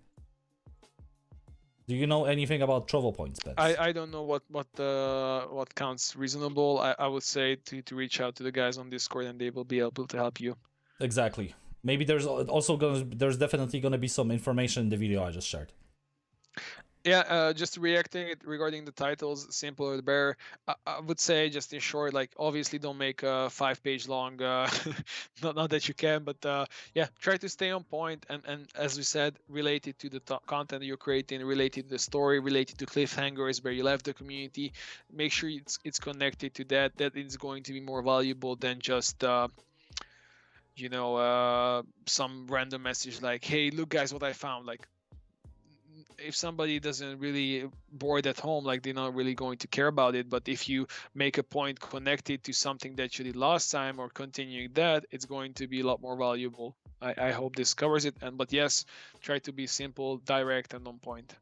Do you know anything about Trovo points, Ben? I don't know what counts reasonable. I would say to reach out to the guys on Discord and they will be able to help you. Exactly. Maybe there's definitely gonna be some information in the video I just shared. Yeah, just reacting it regarding the titles, simple or better. I would say, just in short, like, obviously don't make a 5-page long, not that you can, but yeah, try to stay on point and as we said, related to the content you're creating, related to the story, related to cliffhangers where you left the community. Make sure it's connected to that it's going to be more valuable than just you know, some random message like, hey, look guys what I found. Like, if somebody doesn't really board at home, like, they're not really going to care about it. But if you make a point connected to something that you did last time or continuing that, it's going to be a lot more valuable. I hope this covers it. But yes, try to be simple, direct, and on point.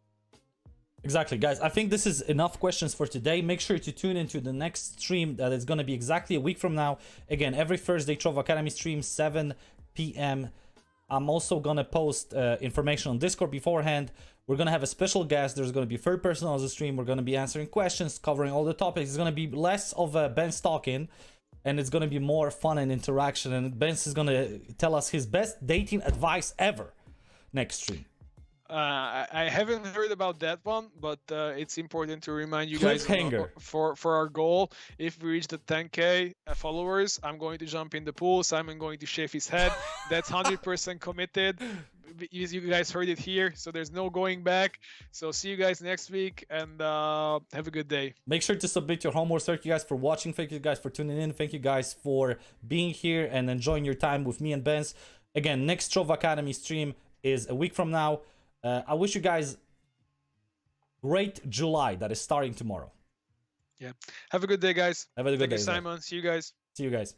Exactly, guys. I think this is enough questions for today. Make sure to tune into the next stream that is going to be exactly a week from now. Again, every Thursday, Trovo Academy stream, 7 p.m. I'm also going to post information on Discord beforehand. We're going to have a special guest. There's going to be third person on the stream. We're going to be answering questions, covering all the topics. It's going to be less of Ben's talking, and it's going to be more fun and interaction. And Ben's is going to tell us his best dating advice ever next stream. I haven't heard about that one, but it's important to remind you guys for our goal. If we reach the 10k followers, I'm going to jump in the pool. Simon going to shave his head. That's 100% committed. You guys heard it here, so there's no going back. So see you guys next week, and have a good day. Make sure to submit your homework. Thank you guys for watching. Thank you guys for tuning in. Thank you guys for being here and enjoying your time with me and Ben's. Again, next Trovo Academy stream is a week from now. I wish you guys great July that is starting tomorrow. Yeah. Have a good day, guys. Have a good day, Simon. See you guys. See you guys.